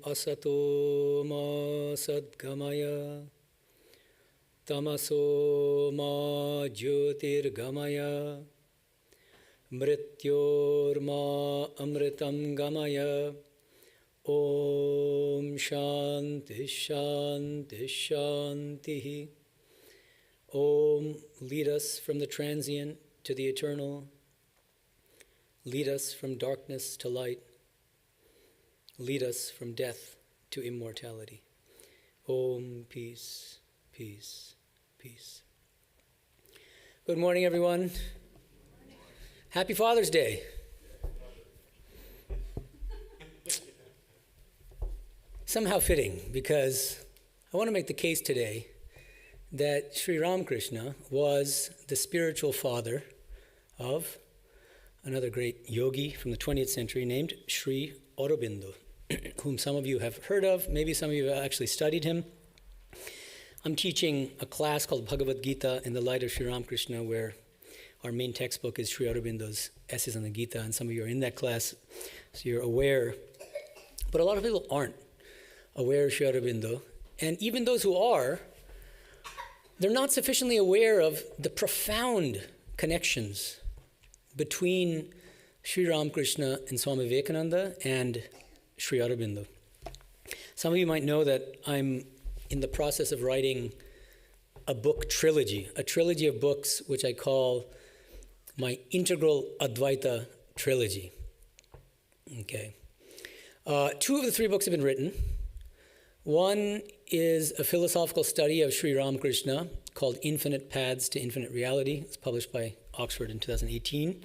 asato ma sadgamaya tamaso ma jyotirgamaya mrityorma amritam gamaya. Om Shanti Shanti Shanti. Om, lead us from the transient to the eternal. Lead us from darkness to light. Lead us from death to immortality. Om, peace, peace, peace. Good morning, everyone. Happy Father's Day. Somehow fitting, because I want to make the case today that Sri Ramakrishna was the spiritual father of another great yogi from the 20th century named Sri Aurobindo, whom some of you have heard of. Maybe some of you have actually studied him. I'm teaching a class called Bhagavad Gita in the light of Sri Ramakrishna, where our main textbook is Sri Aurobindo's Essays on the Gita, and some of you are in that class, so you're aware. But a lot of people aren't aware of Sri Aurobindo, and even those who are, they're not sufficiently aware of the profound connections between Sri Ramakrishna and Swami Vivekananda and Sri Aurobindo. Some of you might know that I'm in the process of writing a book trilogy, a trilogy of books which I call my Integral Advaita Trilogy. Okay. Two of the three books have been written. One is a philosophical study of Sri Ramakrishna called Infinite Paths to Infinite Reality. It's published by Oxford in 2018.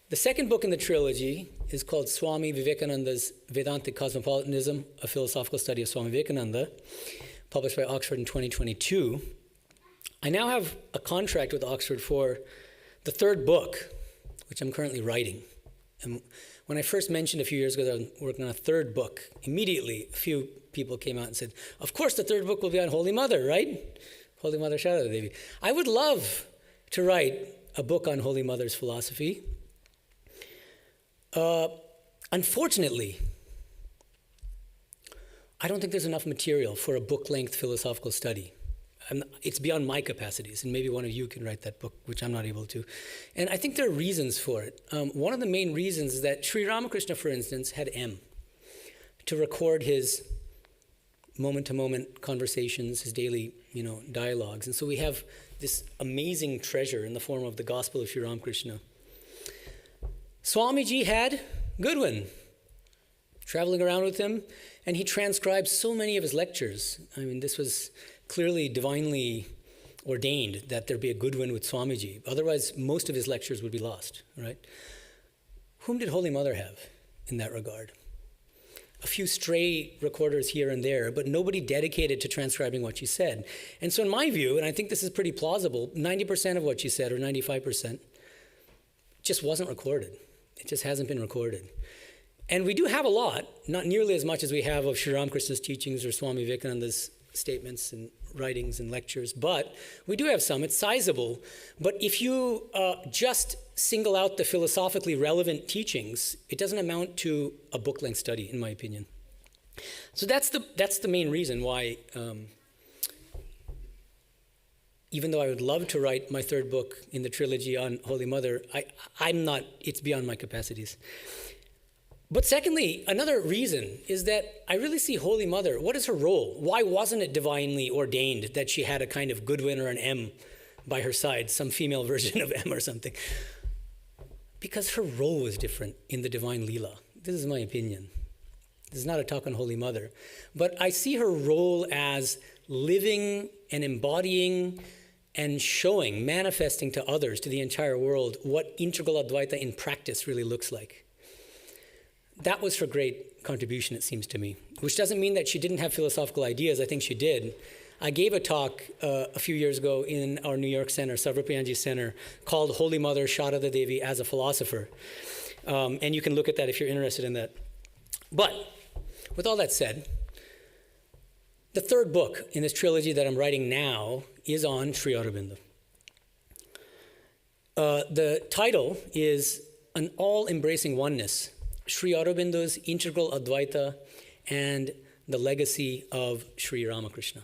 The second book in the trilogy is called Swami Vivekananda's Vedantic Cosmopolitanism, a philosophical study of Swami Vivekananda, published by Oxford in 2022. I now have a contract with Oxford for the third book, which I'm currently writing. And when I first mentioned a few years ago that I was working on a third book, immediately a few people came out and said, of course the third book will be on Holy Mother, right? Holy Mother Sharada Devi. I would love to write a book on Holy Mother's philosophy. Unfortunately, I don't think there's enough material for a book-length philosophical study. It's beyond my capacities, and maybe one of you can write that book, which I'm not able to. And I think there are reasons for it. One of the main reasons is that Sri Ramakrishna, for instance, had M to record his moment-to-moment conversations, his daily, dialogues. And so we have this amazing treasure in the form of the Gospel of Sri Ramakrishna. Swamiji had Goodwin traveling around with him, and he transcribed so many of his lectures. I mean, this was clearly divinely ordained that there be a Goodwin with Swamiji. Otherwise, most of his lectures would be lost, right? Whom did Holy Mother have in that regard? A few stray recorders here and there, but nobody dedicated to transcribing what she said. And so in my view, and I think this is pretty plausible, 90% of what she said, or 95%, just wasn't recorded. It just hasn't been recorded. And we do have a lot, not nearly as much as we have of Sri Ramakrishna's teachings or Swami Vivekananda's statements and writings and lectures, but we do have some. It's sizable. But if you just single out the philosophically relevant teachings, it doesn't amount to a book-length study, in my opinion. So that's the main reason why, even though I would love to write my third book in the trilogy on Holy Mother, I'm not, it's beyond my capacities. But secondly, another reason is that I really see Holy Mother, what is her role? Why wasn't it divinely ordained that she had a kind of Goodwin or an M by her side, some female version of M or something? Because her role was different in the divine Leela. This is my opinion. This is not a talk on Holy Mother. But I see her role as living and embodying and showing, manifesting to others, to the entire world, what integral Advaita in practice really looks like. That was her great contribution, it seems to me, which doesn't mean that she didn't have philosophical ideas. I think she did. I gave a talk a few years ago in our New York center, Sarvapriyanji Center, called Holy Mother Sharada Devi as a Philosopher. And you can look at that if you're interested in that. But with all that said, the third book in this trilogy that I'm writing now is on Sri Aurobindo. The title is An All-Embracing Oneness, Sri Aurobindo's Integral Advaita and the legacy of Sri Ramakrishna.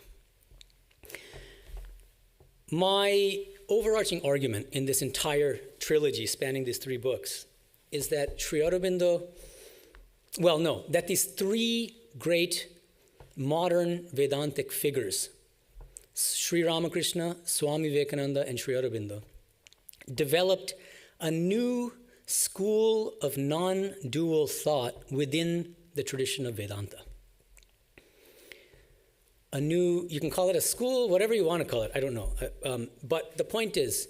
My overarching argument in this entire trilogy spanning these three books is that that these three great modern Vedantic figures, Sri Ramakrishna, Swami Vivekananda, and Sri Aurobindo, developed a new school of non-dual thought within the tradition of Vedanta. You can call it a school, whatever you want to call it, I don't know. But the point is,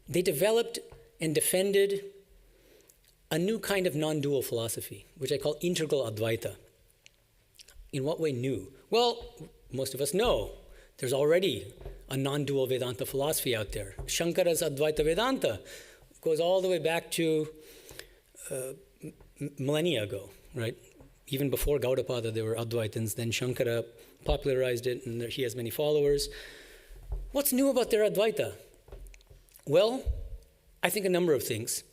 they developed and defended a new kind of non-dual philosophy, which I call integral Advaita. In what way new? Well, most of us know there's already a non-dual Vedanta philosophy out there. Shankara's Advaita Vedanta goes all the way back to millennia ago, right? Even before Gaudapada, there were Advaitins. Then Shankara popularized it, and he has many followers. What's new about their Advaita? Well, I think a number of things.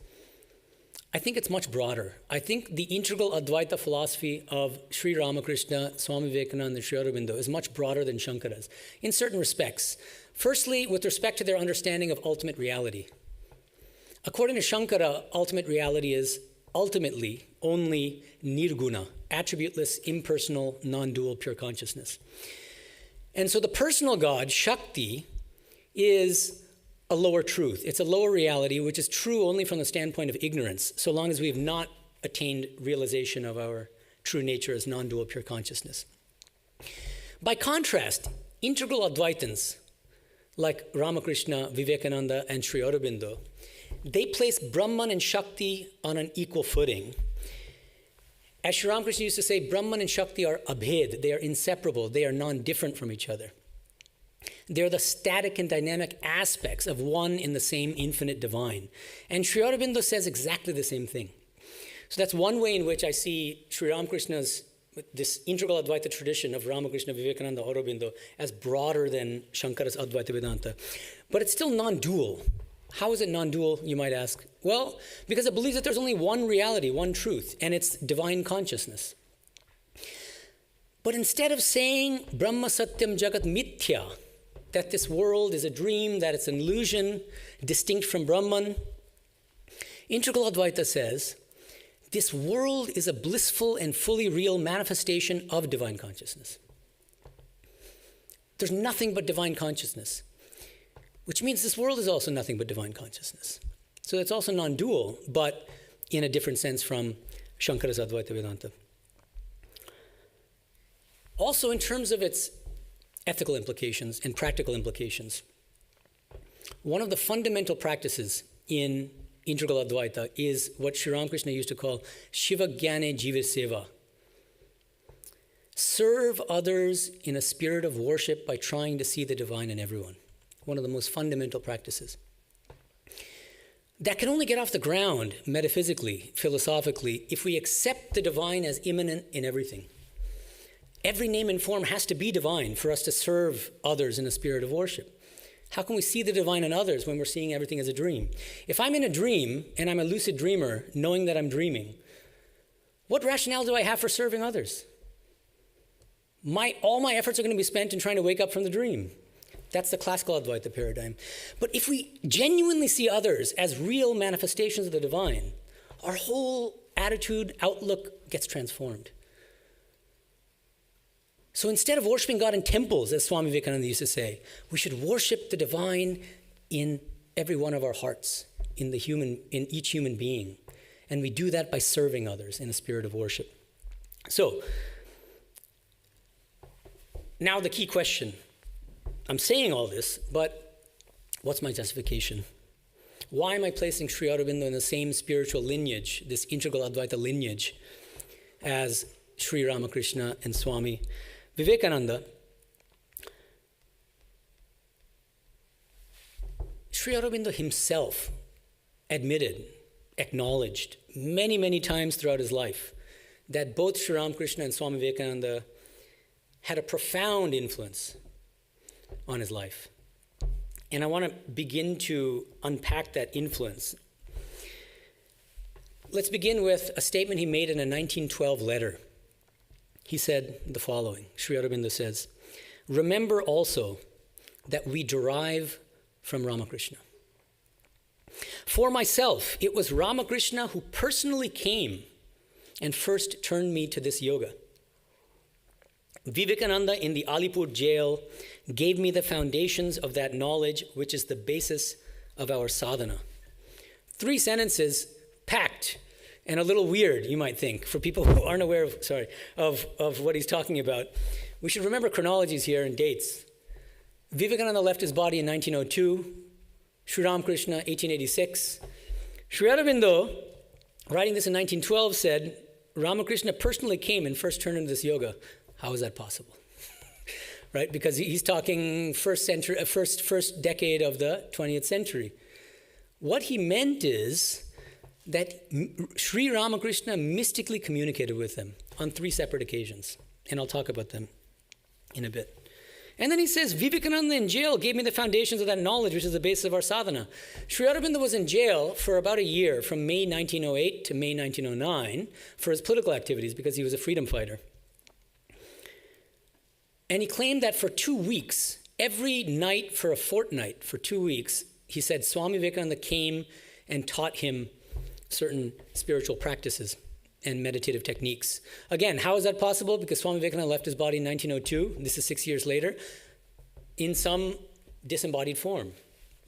I think it's much broader. I think the integral Advaita philosophy of Sri Ramakrishna, Swami Vivekananda, and Sri Aurobindo is much broader than Shankara's in certain respects. Firstly, with respect to their understanding of ultimate reality. According to Shankara, ultimate reality is ultimately only nirguna, attributeless, impersonal, non-dual, pure consciousness. And so the personal God, Shakti, is a lower truth. It's a lower reality, which is true only from the standpoint of ignorance, so long as we have not attained realization of our true nature as non-dual, pure consciousness. By contrast, integral Advaitins, like Ramakrishna, Vivekananda, and Sri Aurobindo, they place Brahman and Shakti on an equal footing. As Sri Ramakrishna used to say, Brahman and Shakti are abhed, they are inseparable, they are non-different from each other. They're the static and dynamic aspects of one in the same infinite divine. And Sri Aurobindo says exactly the same thing. So that's one way in which I see Sri Ramakrishna's, this integral Advaita tradition of Ramakrishna, Vivekananda, Aurobindo, as broader than Shankara's Advaita Vedanta. But it's still non-dual. How is it non-dual, you might ask? Well, because it believes that there's only one reality, one truth, and it's divine consciousness. But instead of saying Brahma Satyam Jagat Mithya, that this world is a dream, that it's an illusion, distinct from Brahman, integral Advaita says, this world is a blissful and fully real manifestation of divine consciousness. There's nothing but divine consciousness, which means this world is also nothing but divine consciousness. So it's also non-dual, but in a different sense from Shankara's Advaita Vedanta. Also, in terms of its ethical implications and practical implications, one of the fundamental practices in integral Advaita is what Sri Ramakrishna used to call Shiva Jnane Jiva Seva. Serve others in a spirit of worship by trying to see the divine in everyone. One of the most fundamental practices. That can only get off the ground metaphysically, philosophically, if we accept the divine as immanent in everything. Every name and form has to be divine for us to serve others in a spirit of worship. How can we see the divine in others when we're seeing everything as a dream? If I'm in a dream and I'm a lucid dreamer, knowing that I'm dreaming, what rationale do I have for serving others? All my efforts are going to be spent in trying to wake up from the dream. That's the classical Advaita paradigm. But if we genuinely see others as real manifestations of the divine, our whole attitude, outlook gets transformed. So instead of worshiping God in temples, as Swami Vivekananda used to say, we should worship the divine in every one of our hearts, in each human being. And we do that by serving others in a spirit of worship. So, now the key question. I'm saying all this, but what's my justification? Why am I placing Sri Aurobindo in the same spiritual lineage, this integral Advaita lineage, as Sri Ramakrishna and Swami Vivekananda? Sri Aurobindo himself acknowledged many, many times throughout his life that both Sri Ramakrishna and Swami Vivekananda had a profound influence on his life. And I want to begin to unpack that influence. Let's begin with a statement he made in a 1912 letter he said the following. Sri Aurobindo says, "Remember also that we derive from Ramakrishna. For myself, it was Ramakrishna who personally came and first turned me to this yoga. Vivekananda in the Alipur jail gave me the foundations of that knowledge, which is the basis of our sadhana." 3 sentences packed and a little weird, you might think, for people who aren't aware of what he's talking about. We should remember chronologies here and dates. Vivekananda left his body in 1902, Sri Ramakrishna, 1886. Sri Aurobindo, writing this in 1912, said, Ramakrishna personally came and first turned into this yoga. How is that possible? Right? Because he's talking first decade of the 20th century. What he meant is that Sri Ramakrishna mystically communicated with them on 3 separate occasions. And I'll talk about them in a bit. And then he says, Vivekananda in jail gave me the foundations of that knowledge, which is the basis of our sadhana. Sri Aurobindo was in jail for about a year, from May 1908 to May 1909, for his political activities, because he was a freedom fighter. And he claimed that for 2 weeks, every night for a fortnight, for 2 weeks, he said Swami Vivekananda came and taught him certain spiritual practices and meditative techniques. Again, how is that possible? Because Swami Vivekananda left his body in 1902, this is 6 years later, in some disembodied form.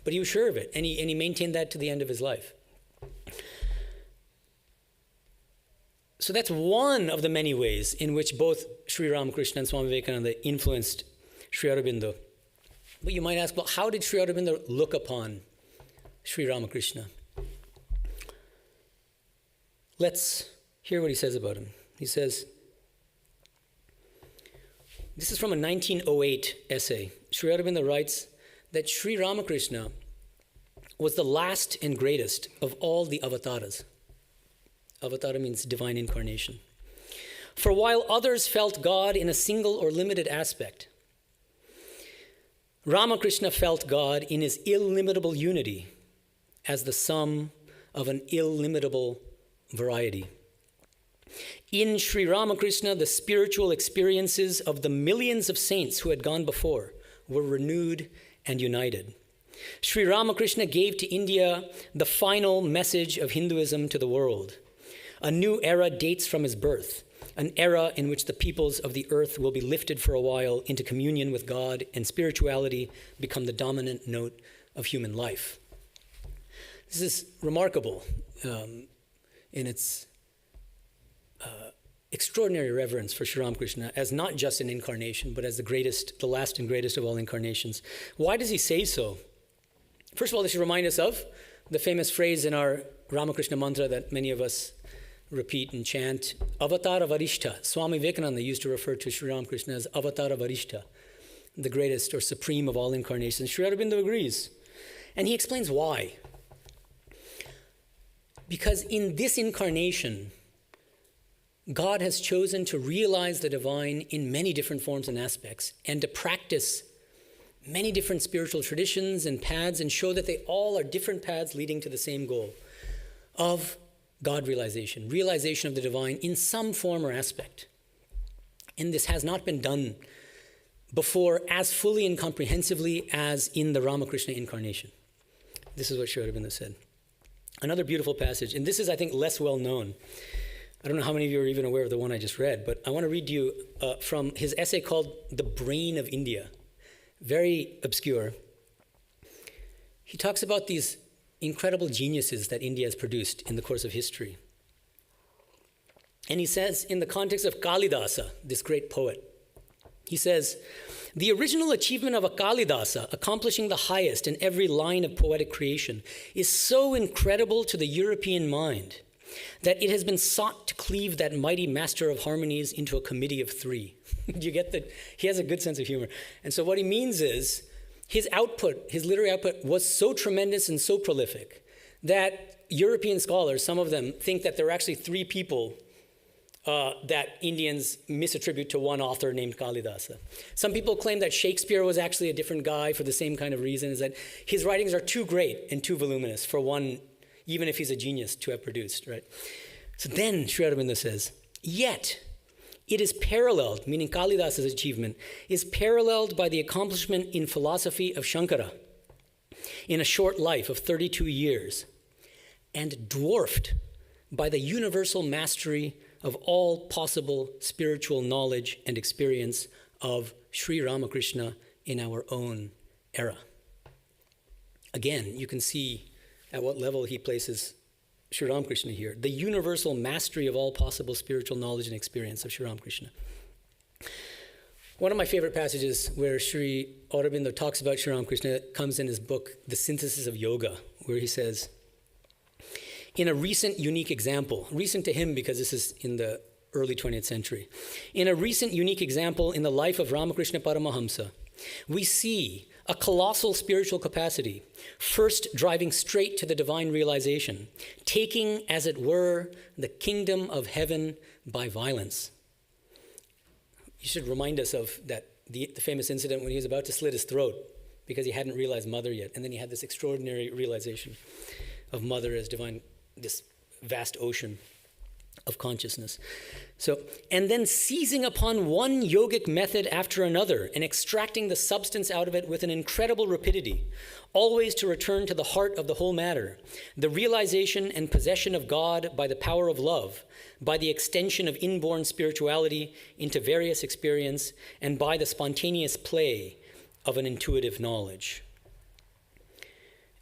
But he was sure of it, and he maintained that to the end of his life. So that's one of the many ways in which both Sri Ramakrishna and Swami Vivekananda influenced Sri Aurobindo. But you might ask, well, how did Sri Aurobindo look upon Sri Ramakrishna? Let's hear what he says about him. He says, this is from a 1908 essay. Sri Aurobindo writes that Sri Ramakrishna was the last and greatest of all the avatars. Avatara means divine incarnation. For while others felt God in a single or limited aspect, Ramakrishna felt God in his illimitable unity as the sum of an illimitable variety. In Sri Ramakrishna, the spiritual experiences of the millions of saints who had gone before were renewed and united. Sri Ramakrishna gave to India the final message of Hinduism to the world. A new era dates from his birth, an era in which the peoples of the earth will be lifted for a while into communion with God, and spirituality become the dominant note of human life. This is remarkable in its extraordinary reverence for Sri Ramakrishna as not just an incarnation, but as the last and greatest of all incarnations. Why does he say so? First of all, this should remind us of the famous phrase in our Ramakrishna mantra that many of us repeat and chant, Avatara Varishta. Swami Vivekananda used to refer to Sri Ramakrishna as Avatara Varishta, the greatest or supreme of all incarnations. Sri Aurobindo agrees. And he explains why. Because in this incarnation, God has chosen to realize the divine in many different forms and aspects, and to practice many different spiritual traditions and paths, and show that they all are different paths leading to the same goal of God realization of the divine in some form or aspect. And this has not been done before as fully and comprehensively as in the Ramakrishna incarnation. This is what Sri Aurobindo said. Another beautiful passage, and this is, I think, less well known. I don't know how many of you are even aware of the one I just read, but I want to read to you from his essay called The Brain of India. Very obscure. He talks about these incredible geniuses that India has produced in the course of history. And he says, in the context of Kalidasa, this great poet, he says, the original achievement of a Kalidasa, accomplishing the highest in every line of poetic creation, is so incredible to the European mind that it has been sought to cleave that mighty master of harmonies into a committee of 3. Do you get that? He has a good sense of humor. And so what he means is, his output, his literary output, was so tremendous and so prolific that European scholars, some of them, think that there are actually 3 people that Indians misattribute to one author named Kalidasa. Some people claim that Shakespeare was actually a different guy for the same kind of reason, is that his writings are too great and too voluminous for one, even if he's a genius, to have produced, right? So then Sri Aurobindo says, yet, It is paralleled, meaning Kalidas's achievement, is paralleled by the accomplishment in philosophy of Shankara in a short life of 32 years, and dwarfed by the universal mastery of all possible spiritual knowledge and experience of Sri Ramakrishna in our own era. Again, you can see at what level he places Sri Ramakrishna here. The universal mastery of all possible spiritual knowledge and experience of Sri Ramakrishna. One of my favorite passages where Sri Aurobindo talks about Sri Ramakrishna comes in his book, The Synthesis of Yoga, where he says, in a recent unique example, recent to him because this is in the early 20th century, in a recent unique example in the life of Ramakrishna Paramahamsa, we see a colossal spiritual capacity, first driving straight to the divine realization, taking, as it were, the kingdom of heaven by violence. You should remind us of that the famous incident when he was about to slit his throat because he hadn't realized Mother yet, and then he had this extraordinary realization of Mother as divine, this vast ocean of consciousness. So, and then seizing upon one yogic method after another and extracting the substance out of it with an incredible rapidity, always to return to the heart of the whole matter, the realization and possession of God by the power of love, by the extension of inborn spirituality into various experience, and by the spontaneous play of an intuitive knowledge.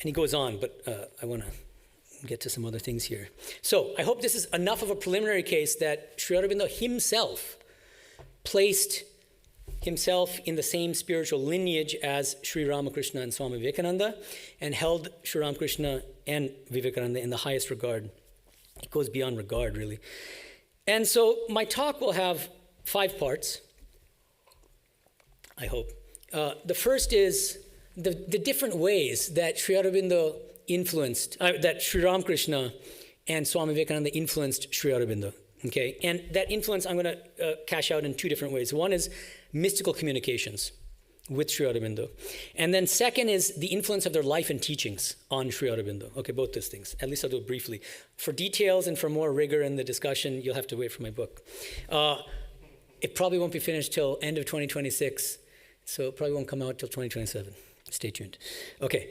And he goes on, but I want to get to some other things here. So I hope this is enough of a preliminary case that Sri Aurobindo himself placed himself in the same spiritual lineage as Sri Ramakrishna and Swami Vivekananda, and held Sri Ramakrishna and Vivekananda in the highest regard. It goes beyond regard, really. And so my talk will have 5 parts, I hope. The first is the different ways that Sri Aurobindo influenced, that Sri Ramakrishna and Swami Vivekananda influenced Sri Aurobindo, okay? And that influence I'm going to cash out in 2 different ways. One is mystical communications with Sri Aurobindo. And then second is the influence of their life and teachings on Sri Aurobindo. Okay, both those things. At least I'll do it briefly. For details and for more rigor in the discussion, you'll have to wait for my book. It probably won't be finished till end of 2026, so it probably won't come out till 2027. Stay tuned. Okay.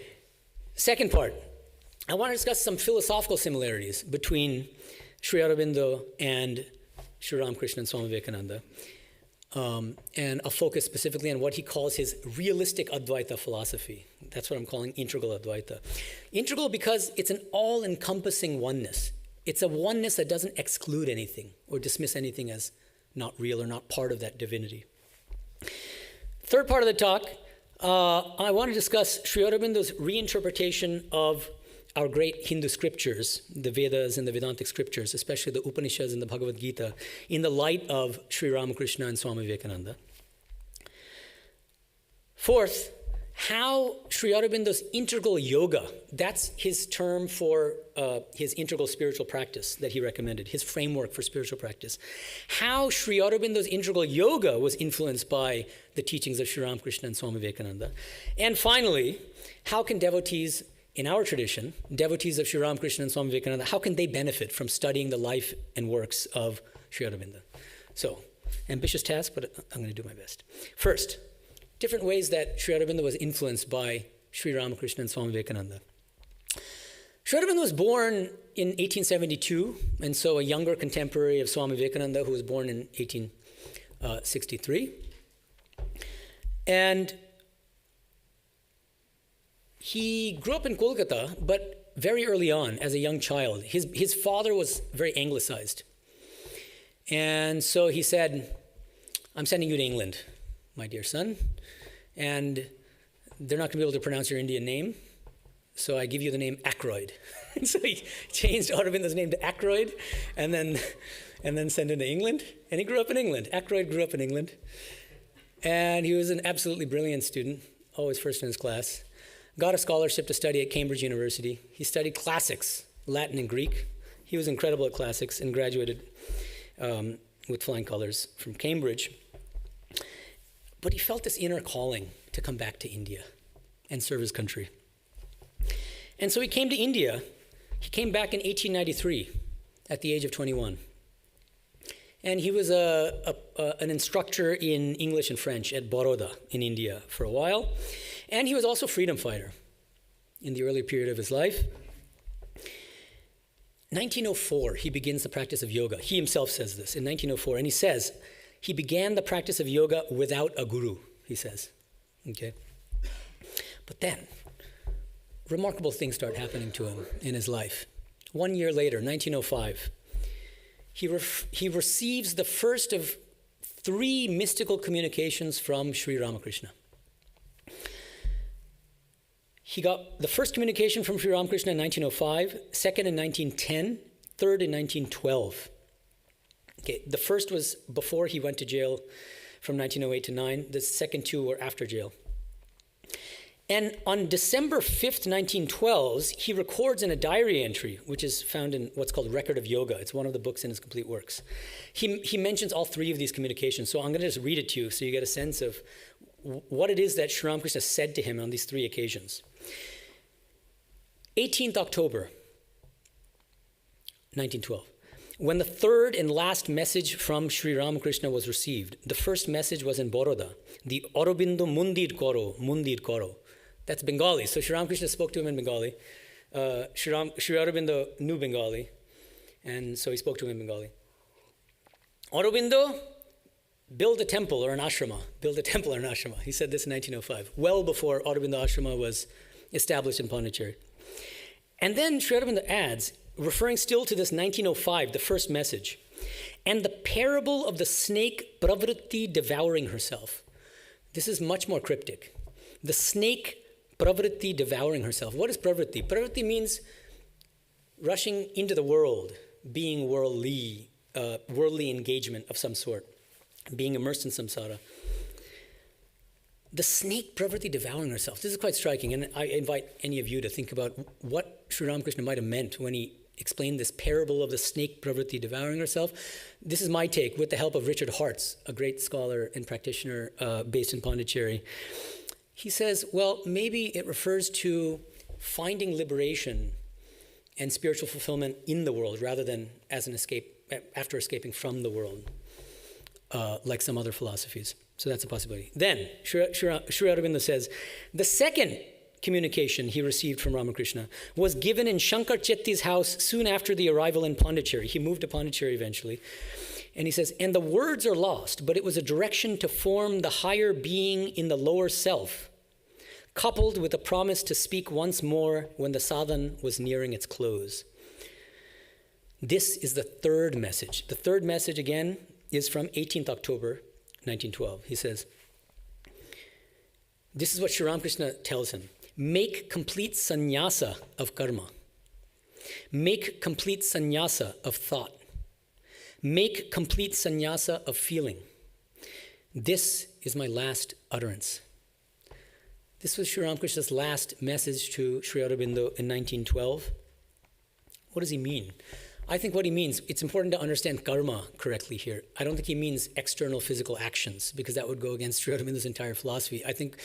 Second part, I want to discuss some philosophical similarities between Sri Aurobindo and Sri Ramakrishna and Swami Vivekananda. And I'll focus specifically on what he calls his realistic Advaita philosophy. That's what I'm calling integral Advaita. Integral because it's an all-encompassing oneness. It's a oneness that doesn't exclude anything or dismiss anything as not real or not part of that divinity. Third part of the talk, I want to discuss Sri Aurobindo's reinterpretation of our great Hindu scriptures, the Vedas and the Vedantic scriptures, especially the Upanishads and the Bhagavad Gita, in the light of Sri Ramakrishna and Swami Vivekananda. Fourth, how Sri Aurobindo's integral yoga, that's his term for his integral spiritual practice that he recommended, his framework for spiritual practice, how Sri Aurobindo's integral yoga was influenced by the teachings of Sri Ramakrishna and Swami Vivekananda. And finally, how can devotees in our tradition, devotees of Sri Ramakrishna and Swami Vivekananda, how can they benefit from studying the life and works of Sri Aurobindo? So, ambitious task, but I'm going to do my best. First, different ways that Sri Aurobindo was influenced by Sri Ramakrishna and Swami Vivekananda. Sri Aurobindo was born in 1872, and so a younger contemporary of Swami Vivekananda, who was born in 1863. And he grew up in Kolkata, but very early on, as a young child. His father was very anglicized. And so he said, I'm sending you to England, my dear son, and they're not going to be able to pronounce your Indian name, so I give you the name Ackroyd. And so he changed Aurobindo's name to Ackroyd, and then sent him to England, and he grew up in England. Ackroyd grew up in England, and he was an absolutely brilliant student, always first in his class. Got a scholarship to study at Cambridge University. He studied classics, Latin and Greek. He was incredible at classics and graduated with flying colors from Cambridge. But he felt this inner calling to come back to India and serve his country. And so he came to India. He came back in 1893 at the age of 21. And he was an instructor in English and French at Baroda in India for a while. And he was also a freedom fighter in the early period of his life. 1904, he begins the practice of yoga. He himself says this in 1904. And he says, he began the practice of yoga without a guru, he says. Okay? But then, remarkable things start happening to him in his life. 1 year later, 1905, he receives the first of 3 mystical communications from Sri Ramakrishna. He got the first communication from Sri Ramakrishna in 1905, second in 1910, third in 1912. Okay, the first was before he went to jail from 1908 to 9. The second 2 were after jail. And on December 5th, 1912, he records in a diary entry, which is found in what's called Record of Yoga. It's one of the books in his complete works. He mentions all 3 of these communications. So I'm going to just read it to you so you get a sense of what it is that Sri Ramakrishna said to him on these 3 occasions. 18th October, 1912. When the third and last message from Sri Ramakrishna was received, the first message was in Baroda, the Aurobindo Mundir Koro. That's Bengali. So Sri Ramakrishna spoke to him in Bengali. Sri Aurobindo knew Bengali, and so he spoke to him in Bengali. Aurobindo, build a temple or an ashrama. Build a temple or an ashrama. He said this in 1905, well before Aurobindo Ashrama was established in Pondicherry. And then Sri Aurobindo adds, referring still to this 1905, the first message, and the parable of the snake pravritti devouring herself. This is much more cryptic. The snake pravritti devouring herself. What is pravritti? Pravritti means rushing into the world, being worldly engagement of some sort, being immersed in samsara. The snake pravritti devouring herself. This is quite striking, and I invite any of you to think about what Sri Ramakrishna might have meant when he explained this parable of the snake pravritti devouring herself. This is my take, with the help of Richard Hartz, a great scholar and practitioner based in Pondicherry. He says, well, maybe it refers to finding liberation and spiritual fulfillment in the world rather than as an escape, after escaping from the world, like some other philosophies. So that's a possibility. Then, Sri Aurobindo says, the second communication he received from Ramakrishna was given in Shankar Chetty's house soon after the arrival in Pondicherry. He moved to Pondicherry eventually. And he says, and the words are lost, but it was a direction to form the higher being in the lower self, coupled with a promise to speak once more when the sadhan was nearing its close. This is the third message. The third message, again, is from 18th October, 1912. He says, this is what Sri Ramakrishna tells him. Make complete sannyasa of karma. Make complete sannyasa of thought. Make complete sannyasa of feeling. This is my last utterance. This was Sri Ramakrishna's last message to Sri Aurobindo in 1912. What does he mean? I think what he means, it's important to understand karma correctly here. I don't think he means external physical actions, because that would go against Sri Aurobindo's entire philosophy. I think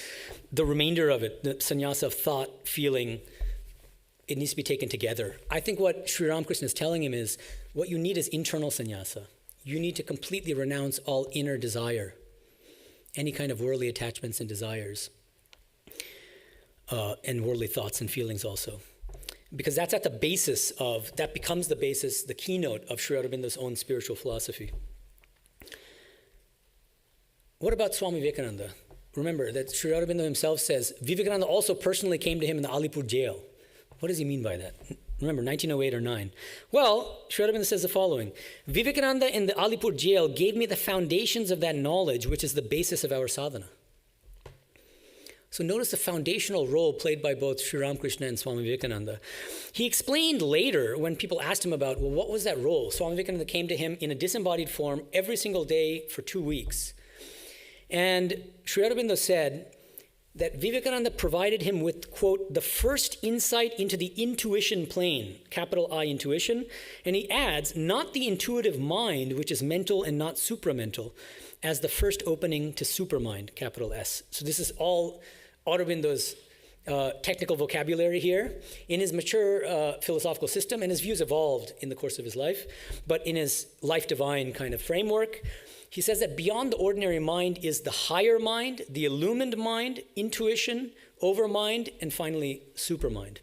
the remainder of it, the sannyasa of thought, feeling, it needs to be taken together. I think what Sri Ramakrishna is telling him is, what you need is internal sannyasa. You need to completely renounce all inner desire, any kind of worldly attachments and desires, and worldly thoughts and feelings also. Because that's at the basis of, that becomes the basis, the keynote of Sri Aurobindo's own spiritual philosophy. What about Swami Vivekananda? Remember that Sri Aurobindo himself says, Vivekananda also personally came to him in the Alipur jail. What does he mean by that? Remember, 1908 or 9. Well, Sri Aurobindo says the following, Vivekananda in the Alipur jail gave me the foundations of that knowledge, which is the basis of our sadhana. So notice the foundational role played by both Sri Ramakrishna and Swami Vivekananda. He explained later, when people asked him about, well, what was that role? Swami Vivekananda came to him in a disembodied form every single day for 2 weeks. And Sri Aurobindo said that Vivekananda provided him with, quote, the first insight into the intuition plane, capital I intuition. And he adds, not the intuitive mind, which is mental and not supramental, as the first opening to supermind, capital S. So this is all Aurobindo's technical vocabulary here, in his mature philosophical system, and his views evolved in the course of his life, but in his life divine kind of framework, he says that beyond the ordinary mind is the higher mind, the illumined mind, intuition, overmind, and finally supermind.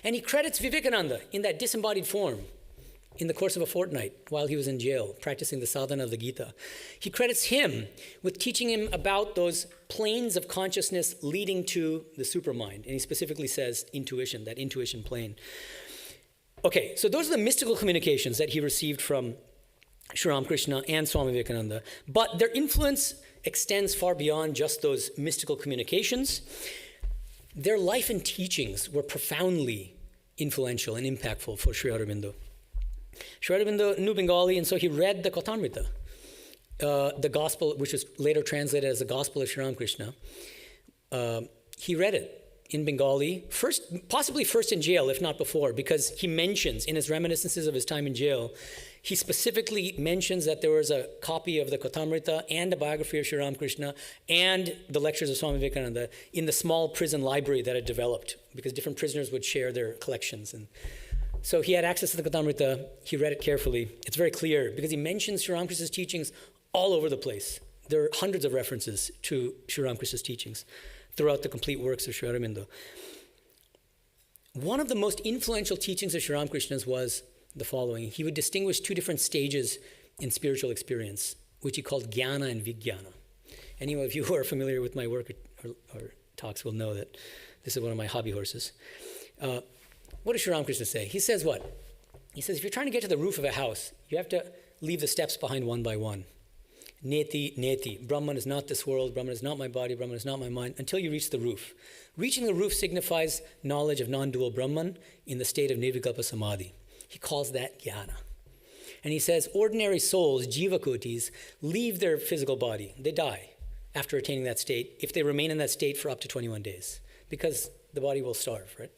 And he credits Vivekananda in that disembodied form in the course of a fortnight while he was in jail practicing the sadhana of the Gita. He credits him with teaching him about those planes of consciousness leading to the supermind. And he specifically says intuition, that intuition plane. Okay, so those are the mystical communications that he received from Sri Ramakrishna and Swami Vivekananda. But their influence extends far beyond just those mystical communications. Their life and teachings were profoundly influential and impactful for Sri Aurobindo. Sri Aurobindo knew Bengali, and so he read the Katamrita, the gospel, which was later translated as the Gospel of Sri Ramakrishna. He read it in Bengali, possibly first in jail, if not before, because he mentions in his reminiscences of his time in jail, he specifically mentions that there was a copy of the Katamrita and a biography of Sri Ramakrishna and the lectures of Swami Vivekananda in the small prison library that had developed, because different prisoners would share their collections. And so he had access to the Katamrita. He read it carefully. It's very clear because he mentions Sri Ramakrishna's teachings all over the place. There are hundreds of references to Sri Ramakrishna's teachings throughout the complete works of Sri Aurobindo. One of the most influential teachings of Sri Ramakrishna's was the following. He would distinguish two different stages in spiritual experience, which he called jnana and vijnana. Any of you who are familiar with my work or talks will know that this is one of my hobby horses. What does Sri Ramakrishna say? He says what? He says, if you're trying to get to the roof of a house, you have to leave the steps behind one by one. Neti, neti. Brahman is not this world. Brahman is not my body. Brahman is not my mind, until you reach the roof. Reaching the roof signifies knowledge of non-dual Brahman in the state of Nirvikalpa Samadhi. He calls that jnana. And he says ordinary souls, jivakotis, leave their physical body. They die after attaining that state if they remain in that state for up to 21 days because the body will starve, right?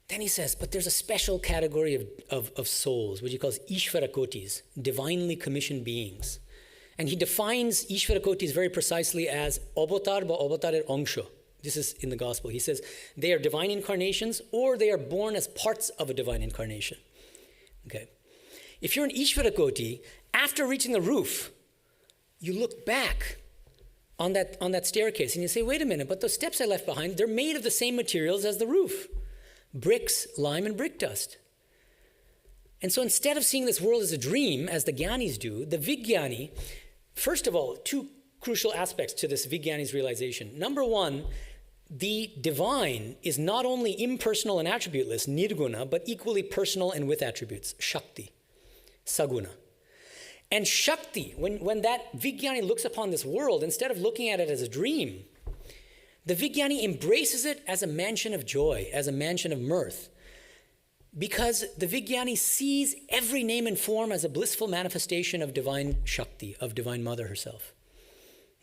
Then he says, but there's a special category of souls, which he calls Ishvarakotis, divinely commissioned beings. And he defines Ishvarakotis very precisely as Avatar ba Avatarer Angsho. This is in the gospel. He says they are divine incarnations or they are born as parts of a divine incarnation. Okay. If you're an Ishvarakoti, after reaching the roof, you look back on that staircase and you say, wait a minute, but those steps I left behind, they're made of the same materials as the roof. Bricks, lime, and brick dust. And so instead of seeing this world as a dream, as the Gyanis do, the Vijnani, first of all, two crucial aspects to this Vijnani's realization. Number one, the divine is not only impersonal and attributeless, nirguna, but equally personal and with attributes, shakti, saguna. And shakti, when that Vijnani looks upon this world, instead of looking at it as a dream, the Vijnani embraces it as a mansion of joy, as a mansion of mirth, because the Vijnani sees every name and form as a blissful manifestation of divine Shakti, of Divine Mother herself.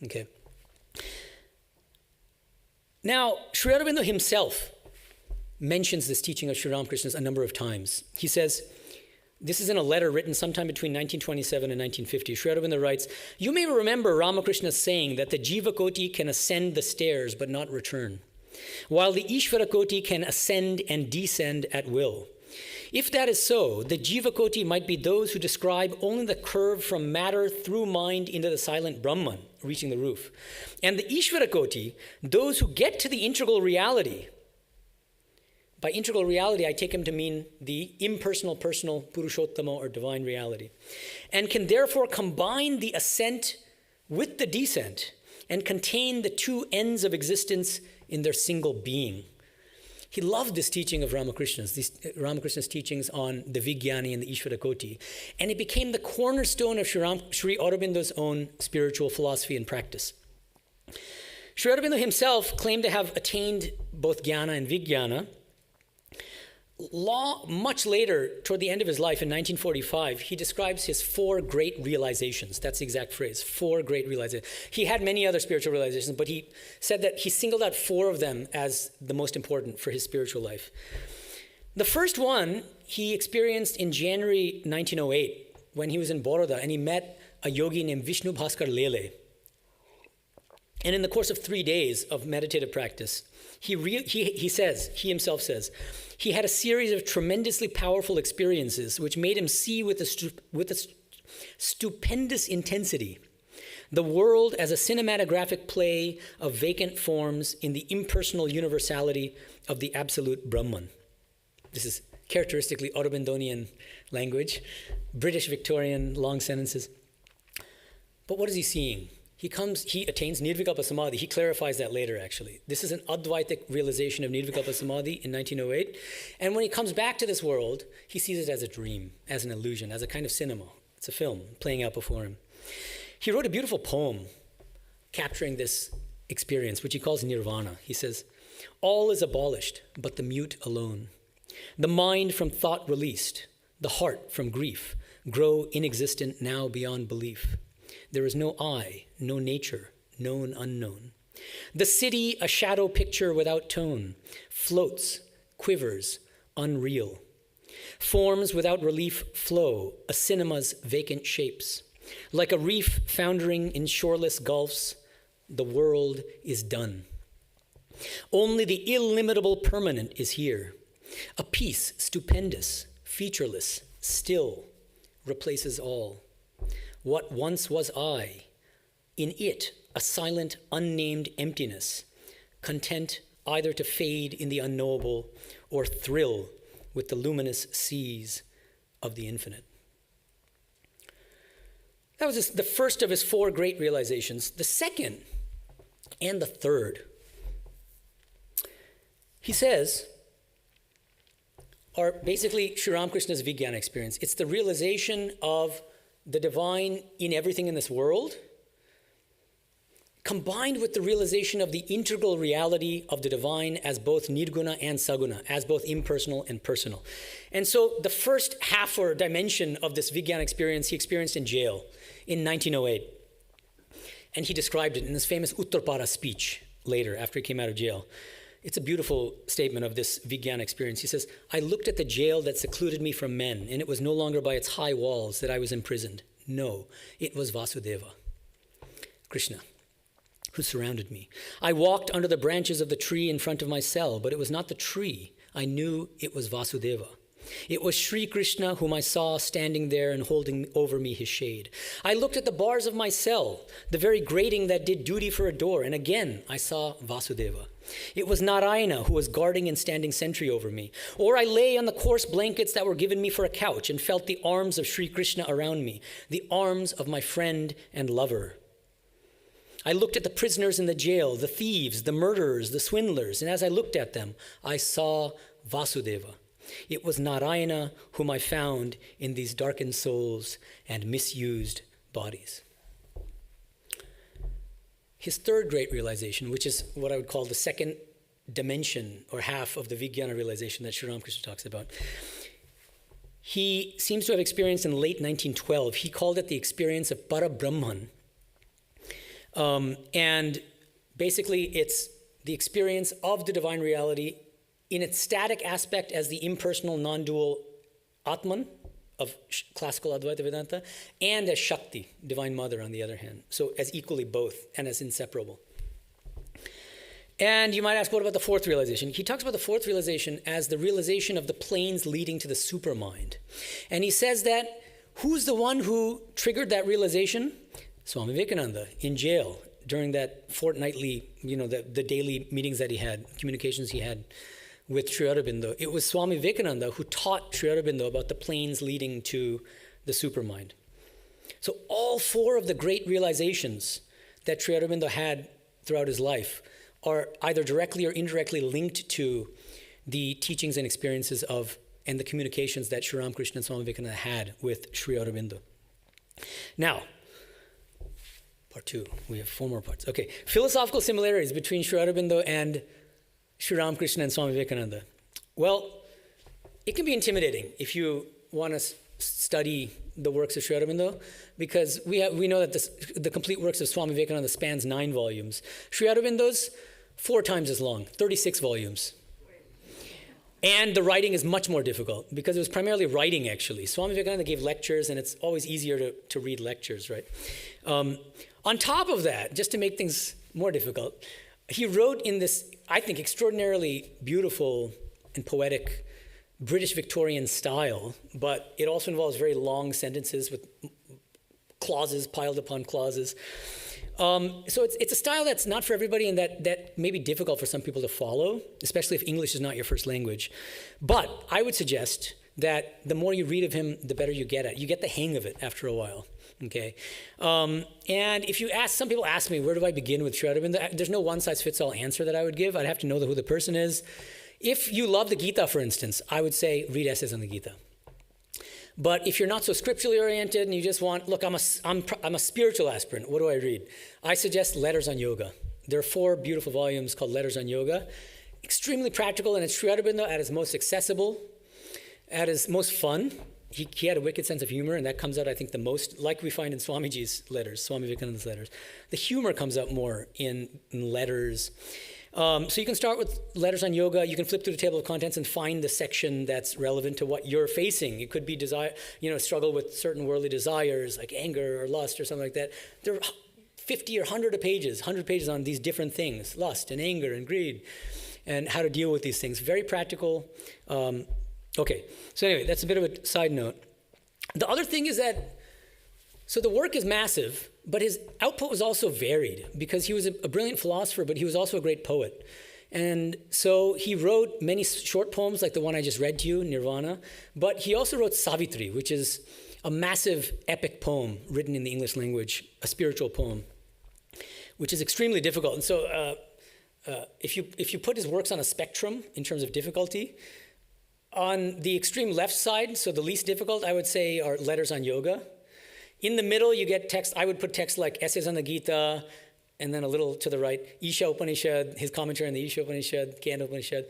Okay. Now, Sri Aurobindo himself mentions this teaching of Sri Ramakrishna's a number of times. He says, this is in a letter written sometime between 1927 and 1950. Sri Aurobindo writes, you may remember Ramakrishna saying that the Jivakoti can ascend the stairs but not return, while the Ishvarakoti can ascend and descend at will. If that is so, the Jivakoti might be those who describe only the curve from matter through mind into the silent Brahman, reaching the roof. And the Ishvarakoti, those who get to the integral reality. By integral reality, I take him to mean the impersonal, personal Purushottama or divine reality, and can therefore combine the ascent with the descent and contain the two ends of existence in their single being. He loved this teaching of Ramakrishna's teachings on the Vijnani and the Ishvarakoti, and it became the cornerstone of Sri Aurobindo's own spiritual philosophy and practice. Sri Aurobindo himself claimed to have attained both jnana and vijnana. Much later, toward the end of his life in 1945, he describes his 4 great realizations. That's the exact phrase, 4 great realizations. He had many other spiritual realizations, but he said that he singled out 4 of them as the most important for his spiritual life. The first one he experienced in January 1908 when he was in Baroda and he met a yogi named Vishnu Bhaskar Lele. And in the course of 3 days of meditative practice, he himself says, he had a series of tremendously powerful experiences which made him see with a stupendous intensity the world as a cinematographic play of vacant forms in the impersonal universality of the absolute Brahman. This is characteristically Aurobindonian language, British Victorian long sentences. But what is he seeing? He attains Nirvikalpa Samadhi. He clarifies that later, actually. This is an Advaitic realization of Nirvikalpa Samadhi in 1908. And when he comes back to this world, he sees it as a dream, as an illusion, as a kind of cinema. It's a film playing out before him. He wrote a beautiful poem capturing this experience, which he calls Nirvana. He says, "All is abolished, but the mute alone. The mind from thought released, the heart from grief, grow inexistent now beyond belief. There is no I, no nature, known unknown. The city, a shadow picture without tone, floats, quivers, unreal. Forms without relief flow, a cinema's vacant shapes. Like a reef foundering in shoreless gulfs, the world is done. Only the illimitable permanent is here. A peace stupendous, featureless, still, replaces all. What once was I, in it a silent, unnamed emptiness, content either to fade in the unknowable or thrill with the luminous seas of the infinite." That was the first of his 4 great realizations. The second and the third, he says, are basically Sri Ramakrishna's Vijnana experience. It's the realization of the divine in everything in this world, combined with the realization of the integral reality of the divine as both nirguna and saguna, as both impersonal and personal. And so the first half or dimension of this Vijnana experience he experienced in jail in 1908. And he described it in this famous Uttarpara speech later, after he came out of jail. It's a beautiful statement of this Vijnana experience. He says, "I looked at the jail that secluded me from men, and it was no longer by its high walls that I was imprisoned. No, it was Vasudeva, Krishna, who surrounded me. I walked under the branches of the tree in front of my cell, but it was not the tree. I knew it was Vasudeva. It was Sri Krishna whom I saw standing there and holding over me his shade. I looked at the bars of my cell, the very grating that did duty for a door, and again I saw Vasudeva. It was Narayana who was guarding and standing sentry over me. Or I lay on the coarse blankets that were given me for a couch and felt the arms of Sri Krishna around me, the arms of my friend and lover. I looked at the prisoners in the jail, the thieves, the murderers, the swindlers, and as I looked at them, I saw Vasudeva. It was Narayana whom I found in these darkened souls and misused bodies." His third great realization, which is what I would call the second dimension or half of the Vijnana realization that Sri Ramakrishna talks about, he seems to have experienced in late 1912. He called it the experience of Parabrahman. And basically it's the experience of the divine reality in its static aspect as the impersonal, non-dual Atman of classical Advaita Vedanta, and as Shakti, Divine Mother, on the other hand. So as equally both and as inseparable. And you might ask, what about the fourth realization? He talks about the fourth realization as the realization of the planes leading to the supermind. And he says that who's the one who triggered that realization? Swami Vivekananda in jail during that fortnightly, the daily meetings that he had, communications he had with Sri Aurobindo. It was Swami Vivekananda who taught Sri Aurobindo about the planes leading to the supermind. So all 4 of the great realizations that Sri Aurobindo had throughout his life are either directly or indirectly linked to the teachings and experiences of and the communications that Sri Ramakrishna and Swami Vivekananda had with Sri Aurobindo. Now, part 2. We have 4 more parts. Okay, philosophical similarities between Sri Aurobindo and Sri Ramakrishna and Swami Vivekananda. Well, it can be intimidating if you want to study the works of Sri Aurobindo, because we know that the complete works of Swami Vivekananda spans 9 volumes. Sri Aurobindo's 4 times as long, 36 volumes. And the writing is much more difficult because it was primarily writing, actually. Swami Vivekananda gave lectures, and it's always easier to read lectures, right? On top of that, just to make things more difficult. He wrote in this, I think, extraordinarily beautiful and poetic British Victorian style, but it also involves very long sentences with clauses piled upon clauses. So it's a style that's not for everybody, and that may be difficult for some people to follow, especially if English is not your first language. But I would suggest that the more you read of him, the better you get at it. You get the hang of it after a while, okay? And if you ask, some people ask me, where do I begin with Sri Aurobindo? There's no one-size-fits-all answer that I would give. I'd have to know who the person is. If you love the Gita, for instance, I would say read essays on the Gita. But if you're not so scripturally oriented and you just want, look, I'm a spiritual aspirant, what do I read? I suggest Letters on Yoga. There are 4 beautiful volumes called Letters on Yoga. Extremely practical, and it's Sri Aurobindo at his most accessible, at his most fun. He had a wicked sense of humor, and that comes out, I think, the most, like we find in Swamiji's letters, Swami Vivekananda's letters. The humor comes out more in letters. So you can start with Letters on Yoga. You can flip through the table of contents and find the section that's relevant to what you're facing. It could be desire, struggle with certain worldly desires like anger or lust or something like that. There are 50 or 100 pages on these different things, lust and anger and greed, and how to deal with these things. Very practical. Okay, so anyway, that's a bit of a side note. The other thing is that, so the work is massive, but his output was also varied because he was a brilliant philosopher, but he was also a great poet. And so he wrote many short poems like the one I just read to you, Nirvana, but he also wrote Savitri, which is a massive epic poem written in the English language, a spiritual poem, which is extremely difficult. And so if you put his works on a spectrum in terms of difficulty, on the extreme left side, so the least difficult, I would say, are Letters on Yoga. In the middle, you get text. I would put text like Essays on the Gita, and then a little to the right, Isha Upanishad, his commentary on the Isha Upanishad, Kanda Upanishad.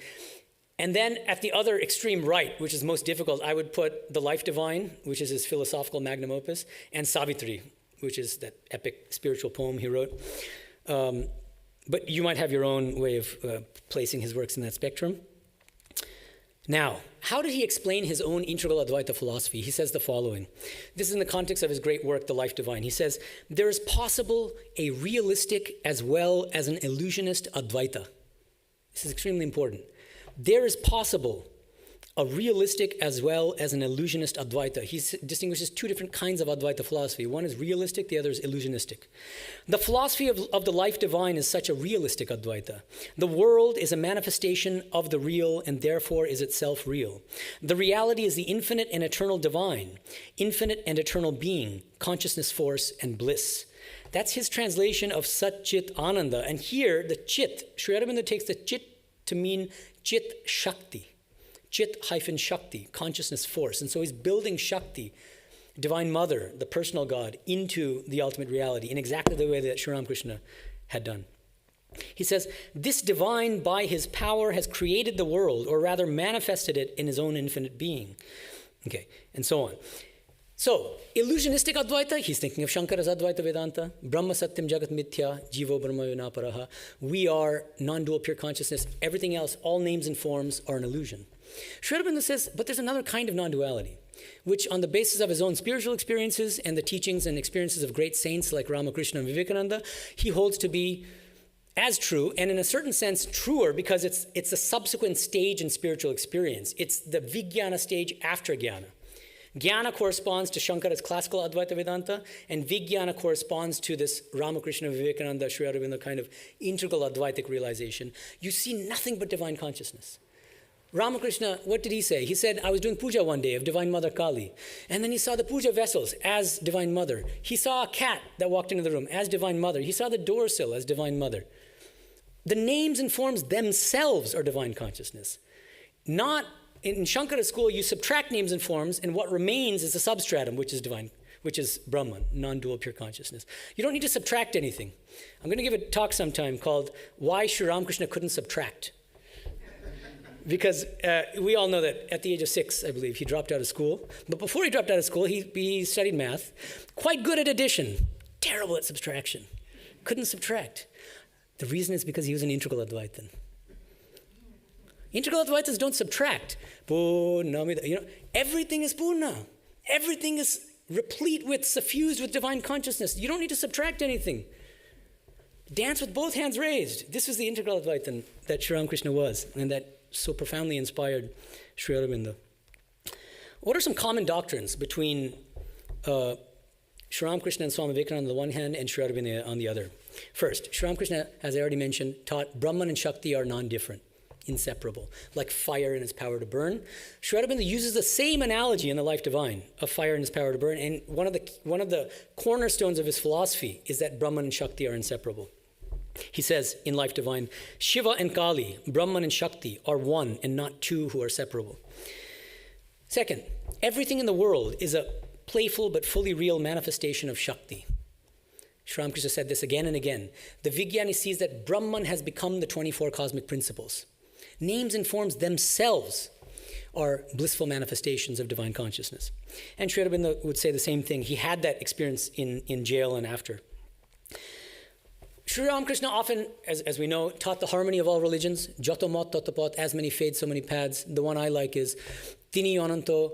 And then at the other extreme right, which is most difficult, I would put The Life Divine, which is his philosophical magnum opus, and Savitri, which is that epic spiritual poem he wrote. But you might have your own way of placing his works in that spectrum. Now, how did he explain his own integral Advaita philosophy? He says the following. This is in the context of his great work, The Life Divine. He says, there is possible a realistic as well as an illusionist Advaita. This is extremely important. There is possible a realistic as well as an illusionist Advaita. He distinguishes 2 different kinds of Advaita philosophy. One is realistic, the other is illusionistic. The philosophy of the life divine is such a realistic Advaita. The world is a manifestation of the real and therefore is itself real. The reality is the infinite and eternal divine, infinite and eternal being, consciousness, force, and bliss. That's his translation of Sat Chit Ananda. And here, the Chit, Sri Aurobindo takes the Chit to mean Chit Shakti. Chit-Shakti, consciousness force. And so he's building Shakti, Divine Mother, the personal God, into the ultimate reality in exactly the way that Sri Ramakrishna had done. He says, this divine by his power has created the world, or rather manifested it in his own infinite being. Okay, and so on. So, illusionistic Advaita, he's thinking of Shankara's Advaita Vedanta, Brahma Satyam Jagat Mithya, Jivo Brahma Vinaparaha. We are non-dual pure consciousness. Everything else, all names and forms, are an illusion. Sri Aurobindo says, but there's another kind of non-duality, which on the basis of his own spiritual experiences and the teachings and experiences of great saints like Ramakrishna and Vivekananda, he holds to be as true, and in a certain sense truer, because it's a subsequent stage in spiritual experience. It's the Vijnana stage after Jnana. Jnana corresponds to Shankara's classical Advaita Vedanta, and Vijnana corresponds to this Ramakrishna, Vivekananda, Sri Aurobindo kind of integral Advaitic realization. You see nothing but divine consciousness. Ramakrishna, what did he say? He said, I was doing puja one day of Divine Mother Kali, and then he saw the puja vessels as Divine Mother. He saw a cat that walked into the room as Divine Mother. He saw the door sill as Divine Mother. The names and forms themselves are divine consciousness. Not in Shankara school, you subtract names and forms, and what remains is the substratum, which is divine, which is Brahman, non-dual pure consciousness. You don't need to subtract anything. I'm going to give a talk sometime called Why Sri Ramakrishna Couldn't Subtract. Because we all know that at the age of 6, I believe, he dropped out of school. But before he dropped out of school, he studied math. Quite good at addition, terrible at subtraction. Couldn't subtract. The reason is because he was an integral Advaitan. Integral Advaitas don't subtract. Everything is Purna. Everything is replete with, suffused with divine consciousness. You don't need to subtract anything. Dance with both hands raised. This was the integral Advaitin that Sri Ramakrishna was, and that so profoundly inspired Sri Aurobindo. What are some common doctrines between Sri Ramakrishna and Swami Vivekananda on the one hand and Sri Aurobindo on the other? First, Sri Ramakrishna, as I already mentioned, taught Brahman and Shakti are non-different, inseparable, like fire and its power to burn. Sri Aurobindo uses the same analogy in the Life Divine of fire and its power to burn, and one of the cornerstones of his philosophy is that Brahman and Shakti are inseparable. He says in Life Divine, Shiva and Kali, Brahman and Shakti, are one and not two who are separable. Second, everything in the world is a playful but fully real manifestation of Shakti. Sri Ramakrishna said this again and again. The Vijnani sees that Brahman has become the 24 cosmic principles. Names and forms themselves are blissful manifestations of divine consciousness. And Sri Aurobindo would say the same thing. He had that experience in jail and after. Sri Ramakrishna often, as we know, taught the harmony of all religions. Joto mot toto pot, as many faiths, so many paths. The one I like is Tini ananto,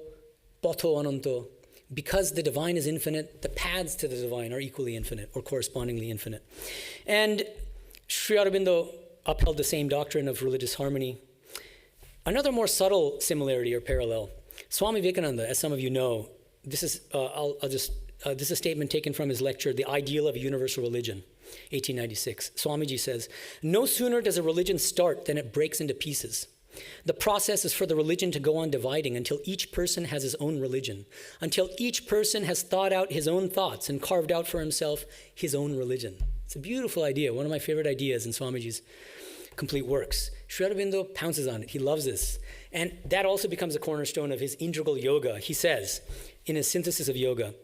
poto ananto. Because the divine is infinite, the paths to the divine are equally infinite or correspondingly infinite. And Sri Aurobindo upheld the same doctrine of religious harmony. Another more subtle similarity or parallel. Swami Vivekananda, as some of you know, this is this is a statement taken from his lecture, The Ideal of a Universal Religion, 1896. Swamiji says, no sooner does a religion start than it breaks into pieces. The process is for the religion to go on dividing until each person has his own religion, until each person has thought out his own thoughts and carved out for himself his own religion. It's a beautiful idea, one of my favorite ideas in Swamiji's complete works. Sri Aurobindo pounces on it. He loves this. And that also becomes a cornerstone of his integral yoga. He says, in his synthesis of yoga,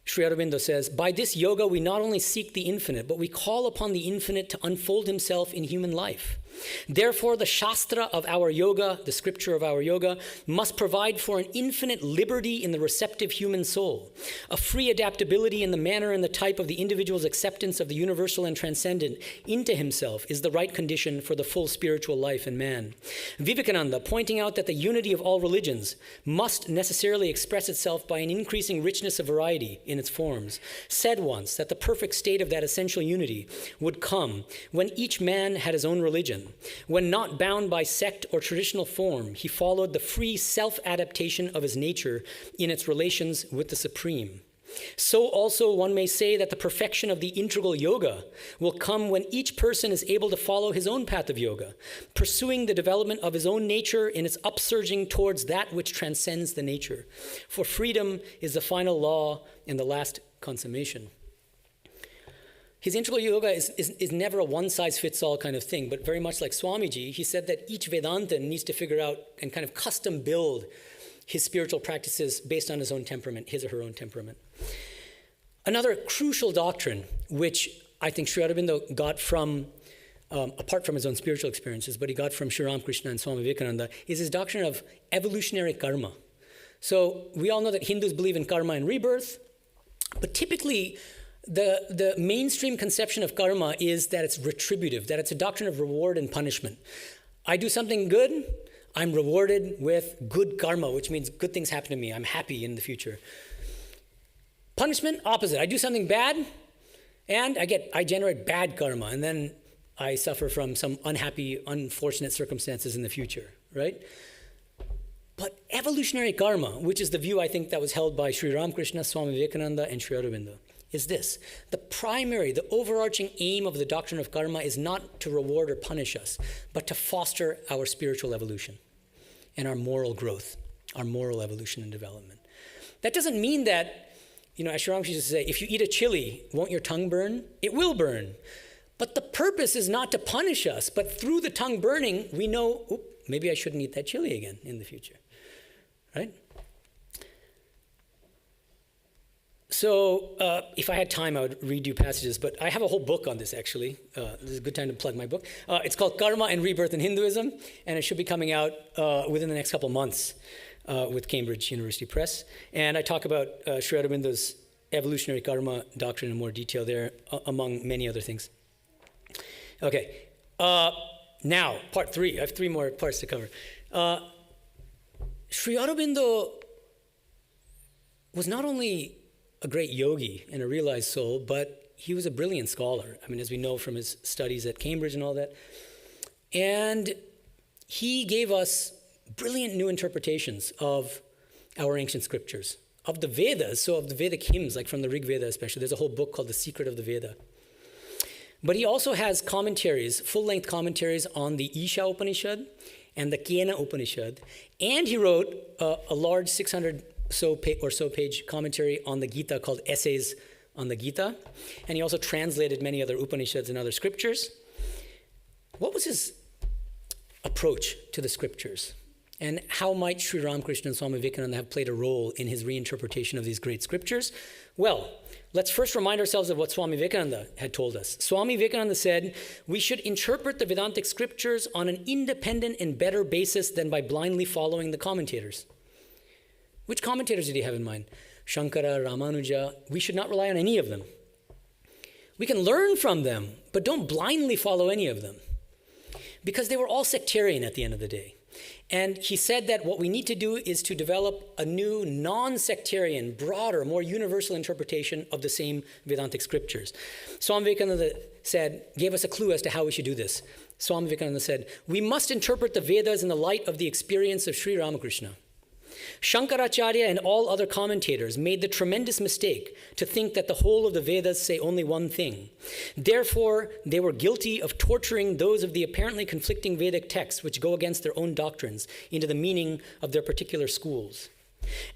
Sri Aurobindo says, by this yoga we not only seek the infinite, but we call upon the infinite to unfold himself in human life. Therefore, the Shastra of our yoga, the scripture of our yoga, must provide for an infinite liberty in the receptive human soul, a free adaptability in the manner and the type of the individual's acceptance of the universal and transcendent into himself is the right condition for the full spiritual life in man. Vivekananda, pointing out that the unity of all religions must necessarily express itself by an increasing richness of variety in its forms, said once that the perfect state of that essential unity would come when each man had his own religion. When not bound by sect or traditional form, he followed the free self-adaptation of his nature in its relations with the Supreme. So also one may say that the perfection of the integral yoga will come when each person is able to follow his own path of yoga, pursuing the development of his own nature in its upsurging towards that which transcends the nature. For freedom is the final law and the last consummation. His integral yoga is never a one-size-fits-all kind of thing, but very much like Swamiji, he said that each Vedantin needs to figure out and kind of custom build his spiritual practices based on his own temperament, his or her own temperament. Another crucial doctrine, which I think Sri Aurobindo got from, apart from his own spiritual experiences, but he got from Sri Ramakrishna and Swami Vivekananda, is his doctrine of evolutionary karma. So we all know that Hindus believe in karma and rebirth, but typically the mainstream conception of karma is that it's retributive, that it's a doctrine of reward and punishment. I do something good, I'm rewarded with good karma, which means good things happen to me. I'm happy in the future. Punishment, opposite. I do something bad, and I generate bad karma, and then I suffer from some unhappy, unfortunate circumstances in the future, right? But evolutionary karma, which is the view I think that was held by Sri Ramakrishna, Swami Vivekananda, and Sri Aurobindo, is this. The overarching aim of the doctrine of karma is not to reward or punish us, but to foster our spiritual evolution and our moral growth, our moral evolution and development. That doesn't mean that, as Sri Ramakrishna used to say, if you eat a chili, won't your tongue burn? It will burn. But the purpose is not to punish us, but through the tongue burning, we know, maybe I shouldn't eat that chili again in the future, right? So if I had time, I would read you passages, but I have a whole book on this, actually. This is a good time to plug my book. It's called Karma and Rebirth in Hinduism, and it should be coming out within the next couple months with Cambridge University Press. And I talk about Sri Aurobindo's evolutionary karma doctrine in more detail there, among many other things. Okay, now, part 3. I have 3 more parts to cover. Sri Aurobindo was not only a great yogi and a realized soul, but he was a brilliant scholar. I mean, as we know from his studies at Cambridge and all that. And he gave us brilliant new interpretations of our ancient scriptures, of the Vedas, so of the Vedic hymns, like from the Rig Veda especially. There's a whole book called The Secret of the Veda. But he also has commentaries, full-length commentaries on the Isha Upanishad and the Kena Upanishad. And he wrote a large 600 or so page commentary on the Gita called Essays on the Gita. And he also translated many other Upanishads and other scriptures. What was his approach to the scriptures? And how might Sri Ramakrishna and Swami Vivekananda have played a role in his reinterpretation of these great scriptures? Well, let's first remind ourselves of what Swami Vivekananda had told us. Swami Vivekananda said, we should interpret the Vedantic scriptures on an independent and better basis than by blindly following the commentators. Which commentators did he have in mind? Shankara, Ramanuja. We should not rely on any of them. We can learn from them, but don't blindly follow any of them, because they were all sectarian at the end of the day. And he said that what we need to do is to develop a new non-sectarian, broader, more universal interpretation of the same Vedantic scriptures. Swami Vivekananda gave us a clue as to how we should do this. Swami Vivekananda said, we must interpret the Vedas in the light of the experience of Sri Ramakrishna. Shankaracharya and all other commentators made the tremendous mistake to think that the whole of the Vedas say only one thing. Therefore, they were guilty of torturing those of the apparently conflicting Vedic texts which go against their own doctrines into the meaning of their particular schools.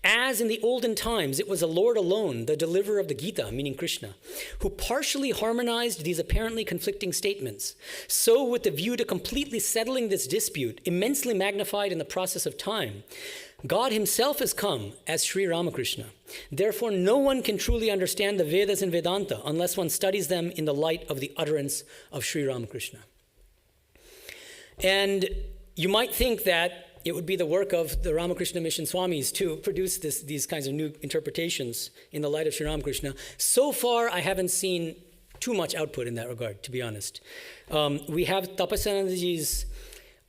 As in the olden times, it was the Lord alone, the deliverer of the Gita, meaning Krishna, who partially harmonized these apparently conflicting statements. So, with the view to completely settling this dispute, immensely magnified in the process of time, God himself has come as Sri Ramakrishna. Therefore, no one can truly understand the Vedas and Vedanta unless one studies them in the light of the utterance of Sri Ramakrishna. And you might think that it would be the work of the Ramakrishna Mission Swamis to produce these kinds of new interpretations in the light of Sri Ramakrishna. So far, I haven't seen too much output in that regard, to be honest. We have Tapasanandaji's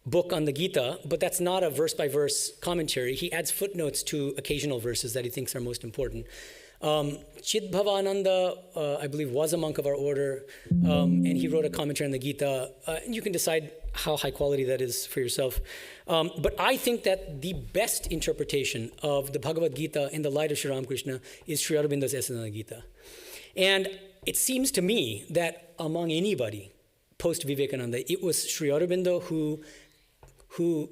book on the Gita, but that's not a verse-by-verse commentary. He adds footnotes to occasional verses that he thinks are most important. Chidbhavananda, I believe, was a monk of our order, and he wrote a commentary on the Gita. You can decide how high quality that is for yourself. But I think that the best interpretation of the Bhagavad Gita in the light of Sri Ramakrishna is Sri Aurobindo's Essay on the Gita. And it seems to me that among anybody post-Vivekananda, it was Sri Aurobindo who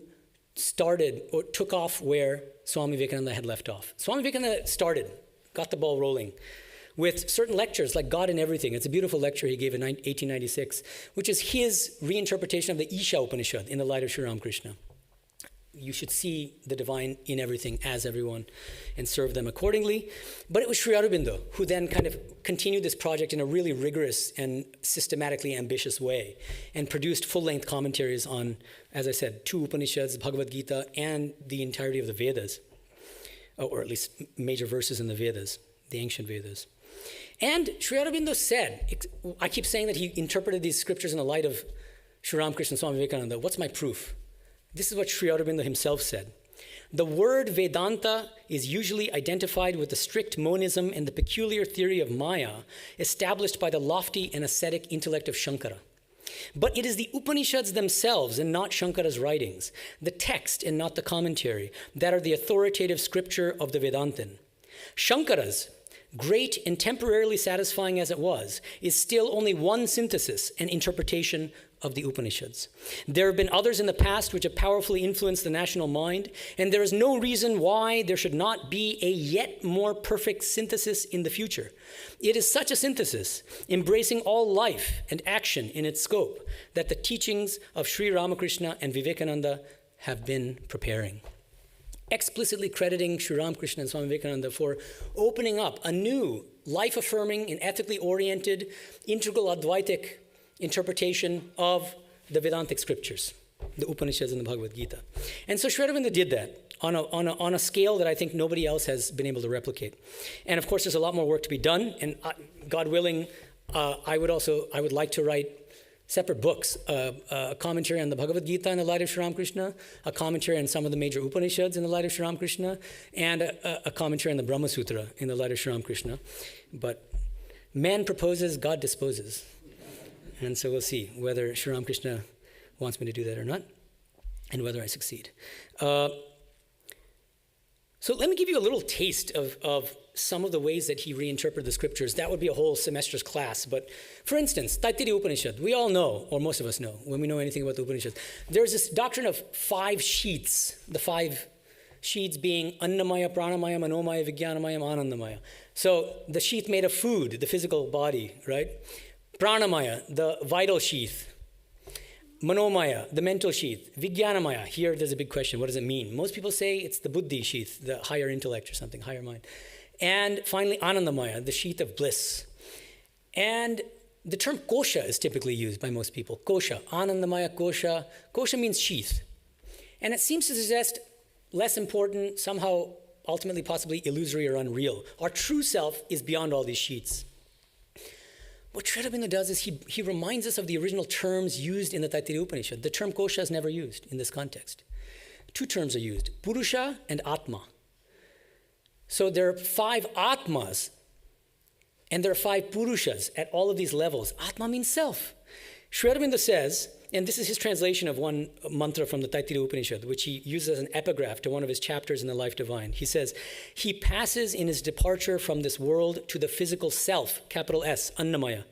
started or took off where Swami Vivekananda had left off. Swami Vivekananda got the ball rolling with certain lectures like God in Everything. It's a beautiful lecture he gave in 1896, which is his reinterpretation of the Isha Upanishad in the light of Sri Ramakrishna. You should see the divine in everything as everyone and serve them accordingly. But it was Sri Aurobindo who then kind of continued this project in a really rigorous and systematically ambitious way and produced full-length commentaries on, as I said, 2 Upanishads, Bhagavad Gita, and the entirety of the Vedas, or at least major verses in the Vedas, the ancient Vedas. And Sri Aurobindo said, I keep saying that he interpreted these scriptures in the light of Sri Ramakrishna and Swami Vivekananda. What's my proof? This is what Sri Aurobindo himself said. The word Vedanta is usually identified with the strict monism and the peculiar theory of Maya established by the lofty and ascetic intellect of Shankara. But it is the Upanishads themselves and not Shankara's writings, the text and not the commentary, that are the authoritative scripture of the Vedantin. Shankara's, great and temporarily satisfying as it was, is still only one synthesis and interpretation of the Upanishads. There have been others in the past which have powerfully influenced the national mind, and there is no reason why there should not be a yet more perfect synthesis in the future. It is such a synthesis, embracing all life and action in its scope, that the teachings of Sri Ramakrishna and Vivekananda have been preparing. Explicitly crediting Sri Ramakrishna and Swami Vivekananda for opening up a new, life-affirming and ethically oriented, integral Advaitic interpretation of the Vedantic scriptures, the Upanishads and the Bhagavad Gita. And so Sri Aurobindo did that on a scale that I think nobody else has been able to replicate. And of course, there's a lot more work to be done. And God willing, I would like to write separate books, a commentary on the Bhagavad Gita in the light of Sri Ramakrishna, a commentary on some of the major Upanishads in the light of Sri Ramakrishna, and a commentary on the Brahma Sutra in the light of Sri Ramakrishna. But Man proposes, God disposes. And so we'll see whether Sri Ramakrishna wants me to do that or not, and whether I succeed. So let me give you a little taste of some of the ways that he reinterpreted the scriptures. That would be a whole semester's class. But for instance, Taittiriya Upanishad, we all know, or most of us know, when we know anything about the Upanishads, there's this doctrine of 5 sheets, the 5 sheets being Annamaya, Pranamaya, Manomaya, Vijnanamaya, Anandamaya. So the sheath made of food, the physical body, right? Pranamaya, the vital sheath. Manomaya, the mental sheath. Vijnanamaya, here there's a big question. What does it mean? Most people say it's the buddhi sheath, the higher intellect or something, higher mind. And finally, Anandamaya, the sheath of bliss. And the term kosha is typically used by most people. Kosha, Anandamaya kosha. Kosha means sheath. And it seems to suggest less important, somehow ultimately possibly illusory or unreal. Our true self is beyond all these sheets. What Sri Aurobindo does is he reminds us of the original terms used in the Taittiriya Upanishad. The term kosha is never used in this context. 2 terms are used, Purusha and Atma. So there are 5 Atmas, and there are 5 Purushas at all of these levels. Atma means self. Sri Aurobindo says, and this is his translation of one mantra from the Taittiriya Upanishad, which he uses as an epigraph to one of his chapters in the Life Divine. He says, he passes in his departure from this world to the physical self, capital S, Annamaya,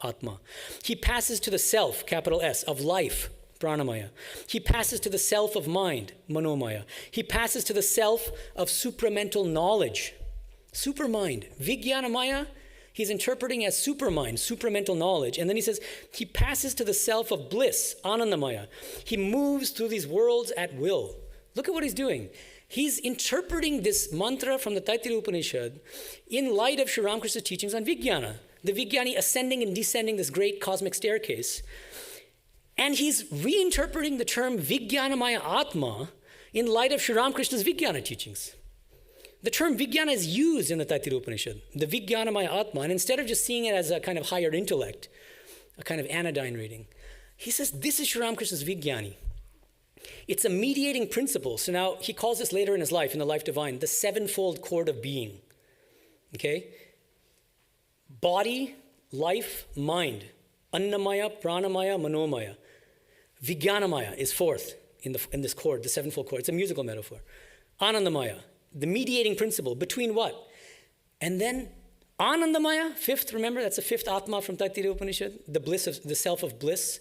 Atma. He passes to the self, capital S, of life, Pranamaya. He passes to the self of mind, Manomaya. He passes to the self of supramental knowledge, supermind, Vijnanamaya. He's interpreting as supermind, supramental knowledge. And then he says, he passes to the self of bliss, Anandamaya. He moves through these worlds at will. Look at what he's doing. He's interpreting this mantra from the Taittiriya Upanishad in light of Sri Ramakrishna's teachings on Vijnana, the Vijnani ascending and descending this great cosmic staircase. And he's reinterpreting the term Vijnanamaya Atma in light of Sri Ramakrishna's Vijnana teachings. The term Vijnana is used in the Taittiriya Upanishad, the Vijnanamaya Atma, and instead of just seeing it as a kind of higher intellect, a kind of anodyne reading, he says this is Sri Ramakrishna's Vijnani. It's a mediating principle. So now he calls this later in his life, in the Life Divine, the 7-fold cord of being. Okay? Body, life, mind. Annamaya, Pranamaya, Manomaya. Vijnanamaya is 4th in this cord, the 7-fold cord. It's a musical metaphor. Anandamaya, the mediating principle between what? And then Anandamaya, 5th, remember, that's the 5th Atma from Taittiriya Upanishad, the bliss of the self of bliss.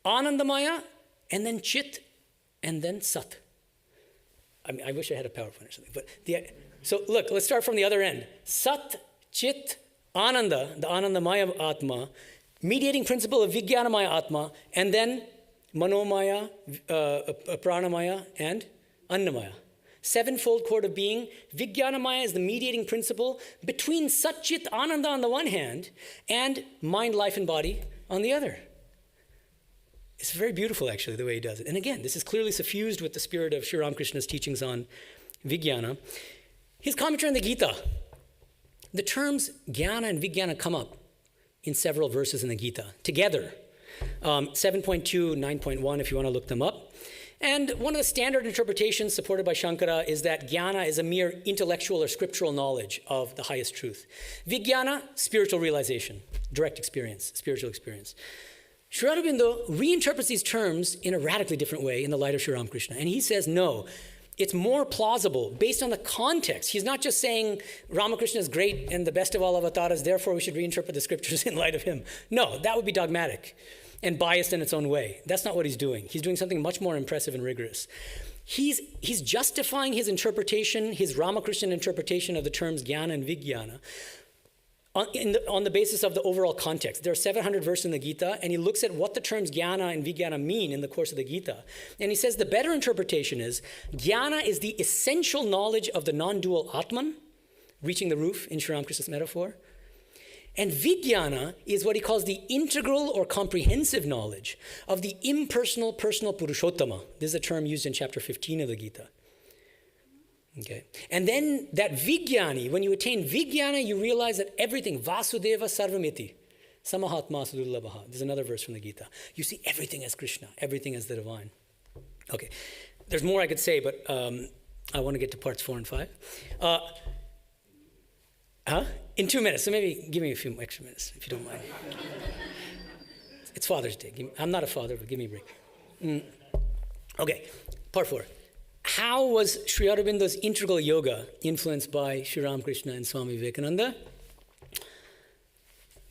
Anandamaya, and then Chit, and then Sat. I mean, I wish I had a PowerPoint or something. But so look, let's start from the other end. Sat, Chit, Ananda, the Anandamaya Atma, mediating principle of Vijnanamaya Atma, and then Manomaya, Pranamaya, and Annamaya. 7-fold cord of being. Vijnanamaya is the mediating principle between Sat Chit Ananda on the one hand and mind, life, and body on the other. It's very beautiful, actually, the way he does it. And again, this is clearly suffused with the spirit of Sri Ramakrishna's teachings on Vijnana. His commentary on the Gita. The terms Jnana and Vijnana come up in several verses in the Gita together. 7.2, 9.1, if you want to look them up. And one of the standard interpretations supported by Shankara is that Jnana is a mere intellectual or scriptural knowledge of the highest truth. Vijnana, spiritual realization, direct experience, spiritual experience. Sri Aurobindo reinterprets these terms in a radically different way in the light of Sri Ramakrishna. And he says, no, it's more plausible based on the context. He's not just saying Ramakrishna is great and the best of all avatars, therefore we should reinterpret the scriptures in light of him. No, that would be dogmatic and biased in its own way. That's not what he's doing. He's doing something much more impressive and rigorous. He's justifying his interpretation, his Ramakrishnan interpretation of the terms Jnana and Vijnana on the basis of the overall context. There are 700 verses in the Gita, and he looks at what the terms Jnana and Vijnana mean in the course of the Gita. And he says the better interpretation is Jnana is the essential knowledge of the non-dual Atman, reaching the roof in Sri Ramakrishna's metaphor. And Vijnana is what he calls the integral or comprehensive knowledge of the impersonal, personal Purushottama. This is a term used in chapter 15 of the Gita. Okay. And then that Vijnani, when you attain Vijnana, you realize that everything, Vasudeva Sarvamiti, Samahatma Sudurlabhaha. There's another verse from the Gita. You see everything as Krishna, everything as the divine. Okay. There's more I could say, but I want to get to parts 4 and 5. in 2 minutes, so maybe give me a few extra minutes, if you don't mind. It's Father's Day. I'm not a father, but give me a break. Okay, part 4. How was Sri Aurobindo's integral yoga influenced by Sri Ramakrishna and Swami Vivekananda?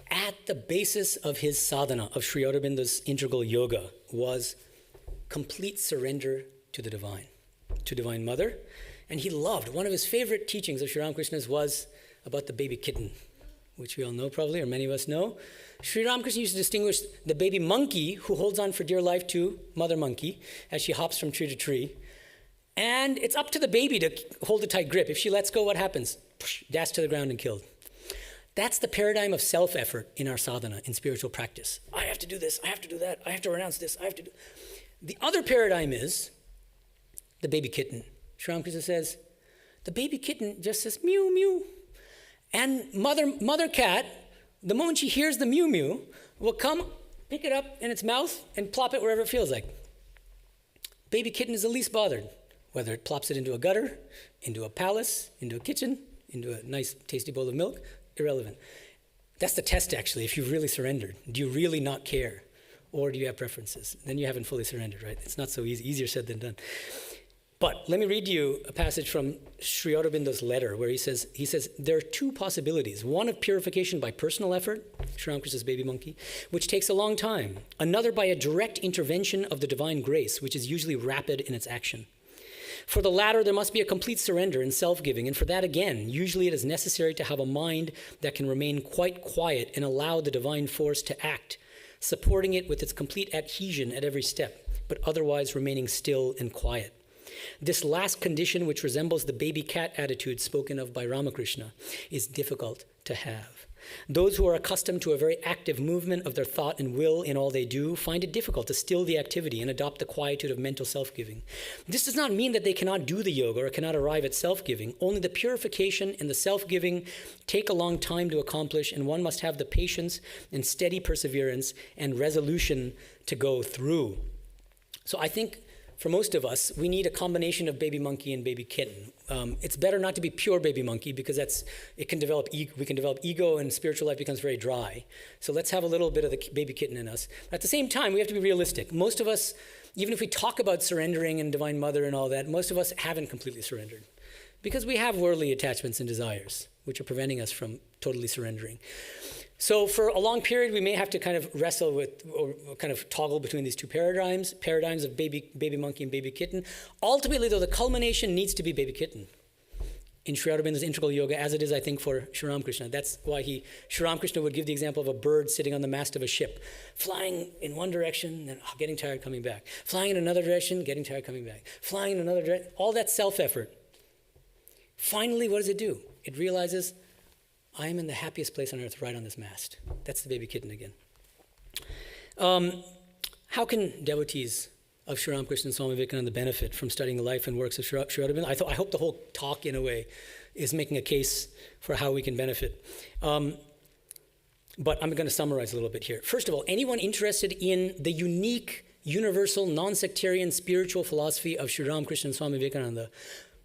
At the basis of his sadhana, of Sri Aurobindo's integral yoga, was complete surrender to the divine, to Divine Mother. And he loved, one of his favorite teachings of Sri Ramakrishna's was about the baby kitten, which we all know probably, or many of us know. Sri Ramakrishna used to distinguish the baby monkey who holds on for dear life to mother monkey as she hops from tree to tree. And it's up to the baby to hold a tight grip. If she lets go, what happens? Dashed to the ground and killed. That's the paradigm of self-effort in our sadhana, in spiritual practice. I have to do this, I have to do that, I have to renounce this, I have to do... The other paradigm is the baby kitten. Sri Ramakrishna says, the baby kitten just says, mew, mew. And mother cat, the moment she hears the mew, mew, will come, pick it up in its mouth and plop it wherever it feels like. Baby kitten is the least bothered, whether it plops it into a gutter, into a palace, into a kitchen, into a nice tasty bowl of milk, irrelevant. That's the test, actually, if you've really surrendered. Do you really not care? Or do you have preferences? Then you haven't fully surrendered, right? It's not so easy, easier said than done. But let me read you a passage from Sri Aurobindo's letter where he says, there are 2 possibilities. One of purification by personal effort, Sri Ramakrishna's baby monkey, which takes a long time. Another by a direct intervention of the divine grace, which is usually rapid in its action. For the latter, there must be a complete surrender and self-giving, and for that, again, usually it is necessary to have a mind that can remain quite quiet and allow the divine force to act, supporting it with its complete adhesion at every step, but otherwise remaining still and quiet. This last condition, which resembles the baby cat attitude spoken of by Ramakrishna, is difficult to have. Those who are accustomed to a very active movement of their thought and will in all they do find it difficult to still the activity and adopt the quietude of mental self-giving. This does not mean that they cannot do the yoga or cannot arrive at self-giving. Only the purification and the self-giving take a long time to accomplish, and one must have the patience and steady perseverance and resolution to go through. So I think for most of us, we need a combination of baby monkey and baby kitten. It's better not to be pure baby monkey because we can develop ego and spiritual life becomes very dry. So let's have a little bit of the baby kitten in us. At the same time, we have to be realistic. Most of us, even if we talk about surrendering and Divine Mother and all that, most of us haven't completely surrendered because we have worldly attachments and desires, which are preventing us from totally surrendering. So for a long period, we may have to kind of wrestle with, or kind of toggle between these 2 paradigms of baby monkey and baby kitten. Ultimately, though, the culmination needs to be baby kitten in Sri Aurobindo's integral yoga, as it is, I think, for Sri Ramakrishna. That's why Sri Ramakrishna would give the example of a bird sitting on the mast of a ship, flying in one direction, then getting tired, coming back. Flying in another direction, getting tired, coming back. Flying in another direction, all that self-effort. Finally, what does it do? It realizes, I am in the happiest place on earth right on this mast. That's the baby kitten again. How can devotees of Sri Ramakrishna and Swami Vivekananda benefit from studying the life and works of Sri Aurobindo? I hope the whole talk, in a way, is making a case for how we can benefit. But I'm going to summarize a little bit here. First of all, anyone interested in the unique, universal, non-sectarian spiritual philosophy of Sri Ramakrishna and Swami Vivekananda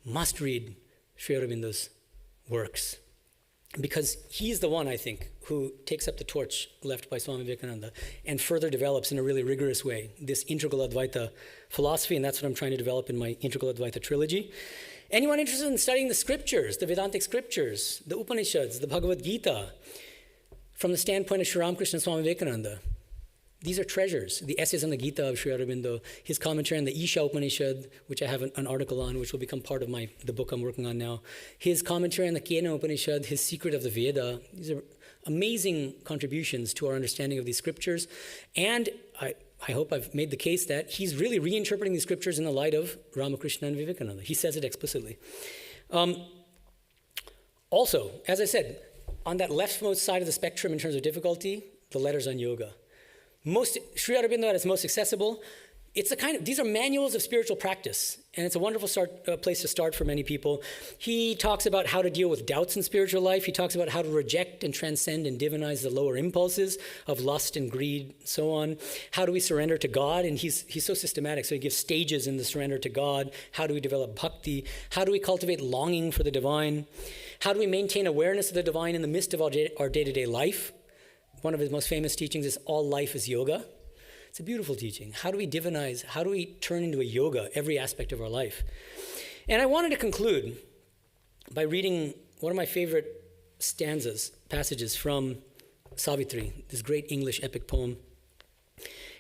must read Sri Aurobindo's works. Because he's the one, I think, who takes up the torch left by Swami Vivekananda and further develops in a really rigorous way this integral Advaita philosophy, and that's what I'm trying to develop in my integral Advaita trilogy. Anyone interested in studying the scriptures, the Vedantic scriptures, the Upanishads, the Bhagavad Gita, from the standpoint of Sri Ramakrishna and Swami Vivekananda, these are treasures. The essays on the Gita of Sri Aurobindo, his commentary on the Isha Upanishad, which I have an article on, which will become part of the book I'm working on now. His commentary on the Kena Upanishad, his Secret of the Veda. These are amazing contributions to our understanding of these scriptures. And I hope I've made the case that he's really reinterpreting these scriptures in the light of Ramakrishna and Vivekananda. He says it explicitly. Also, as I said, on that leftmost side of the spectrum in terms of difficulty, the letters on yoga. Sri Aurobindo at its most accessible, These are manuals of spiritual practice, and it's a wonderful place to start for many people. He talks about how to deal with doubts in spiritual life. He talks about how to reject and transcend and divinize the lower impulses of lust and greed, and so on. How do we surrender to God? And he's so systematic, so he gives stages in the surrender to God. How do we develop bhakti? How do we cultivate longing for the divine? How do we maintain awareness of the divine in the midst of our day-to-day life? One of his most famous teachings is all life is yoga. It's a beautiful teaching. How do we divinize? How do we turn into a yoga every aspect of our life? And I wanted to conclude by reading one of my favorite passages from Savitri, this great English epic poem.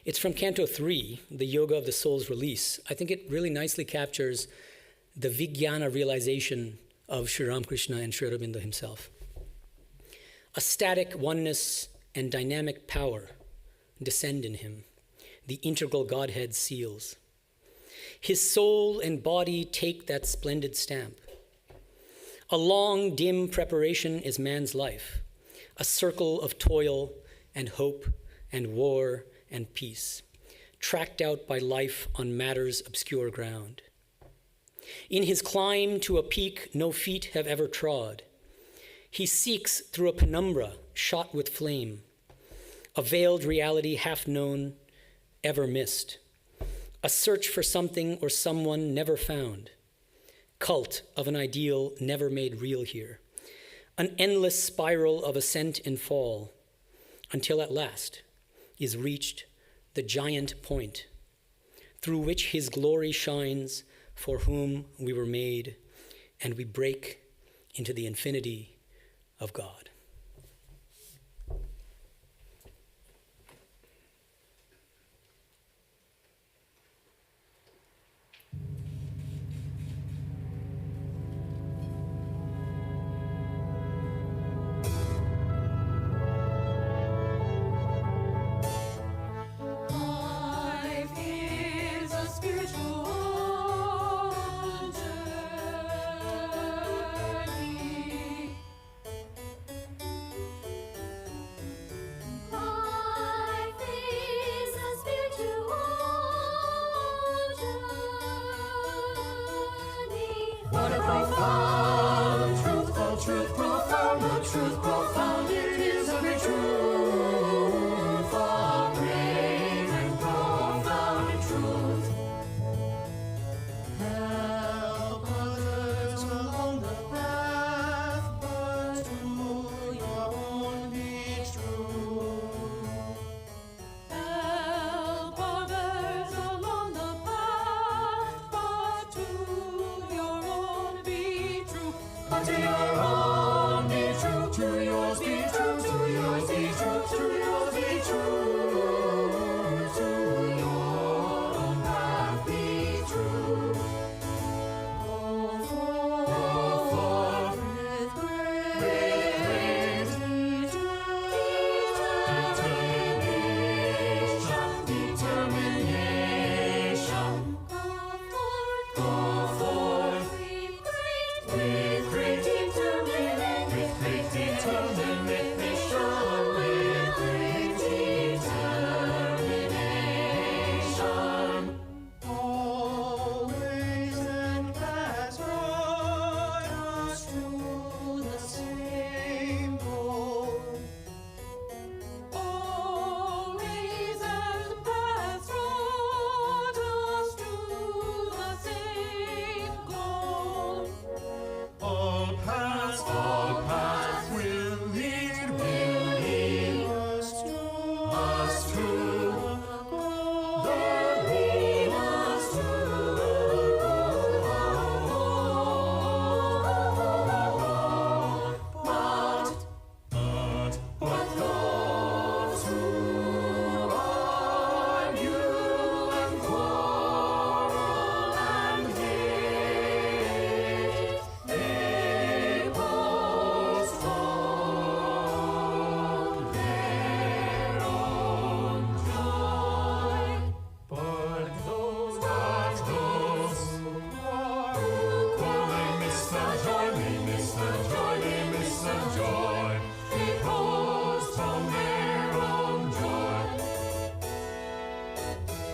It's from Canto 3, The Yoga of the Soul's Release. I think it really nicely captures the Vijnana realization of Sri Ramakrishna and Sri Aurobindo himself. A static oneness and dynamic power descend in him. The integral Godhead seals. His soul and body take that splendid stamp. A long, dim preparation is man's life, a circle of toil and hope and war and peace, tracked out by life on matter's obscure ground. In his climb to a peak no feet have ever trod, he seeks through a penumbra shot with flame, a veiled reality half known, ever missed, a search for something or someone never found, cult of an ideal never made real here, an endless spiral of ascent and fall, until at last is reached the giant point through which his glory shines, for whom we were made, and we break into the infinity of God.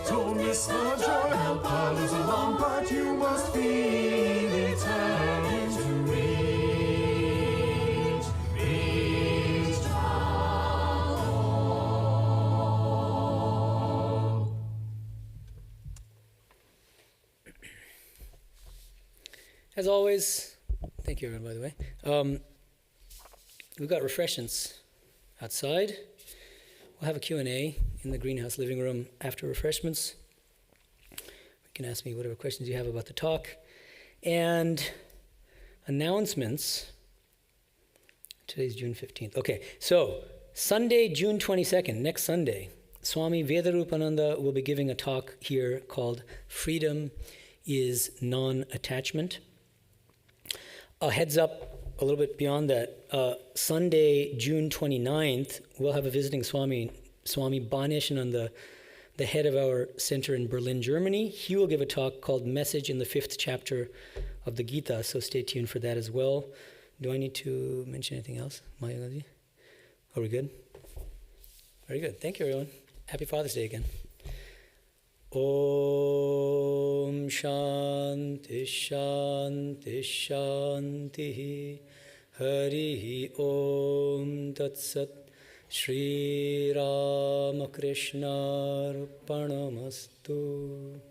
Don't miss the joy. The path is long, but you must be determined to reach the goal. As always, thank you everyone, by the way. We've got refreshments outside. We'll have a Q&A in the greenhouse living room after refreshments. You can ask me whatever questions you have about the talk. And announcements. Today's June 15th. Okay, so Sunday, June 22nd, next Sunday, Swami Vedarupananda will be giving a talk here called Freedom is Non-Attachment. A heads up a little bit beyond that, Sunday, June 29th, we'll have a visiting Swami Baneshananda, the head of our center in Berlin, Germany. He will give a talk called Message in the 5th Chapter of the Gita, so stay tuned for that as well. Do I need to mention anything else? Mayagaji? Are we good? Very good. Thank you, everyone. Happy Father's Day again. Om Shanti Shanti Shanti Hari Om Tat Sat Shri Ramakrishna Arpanamastu.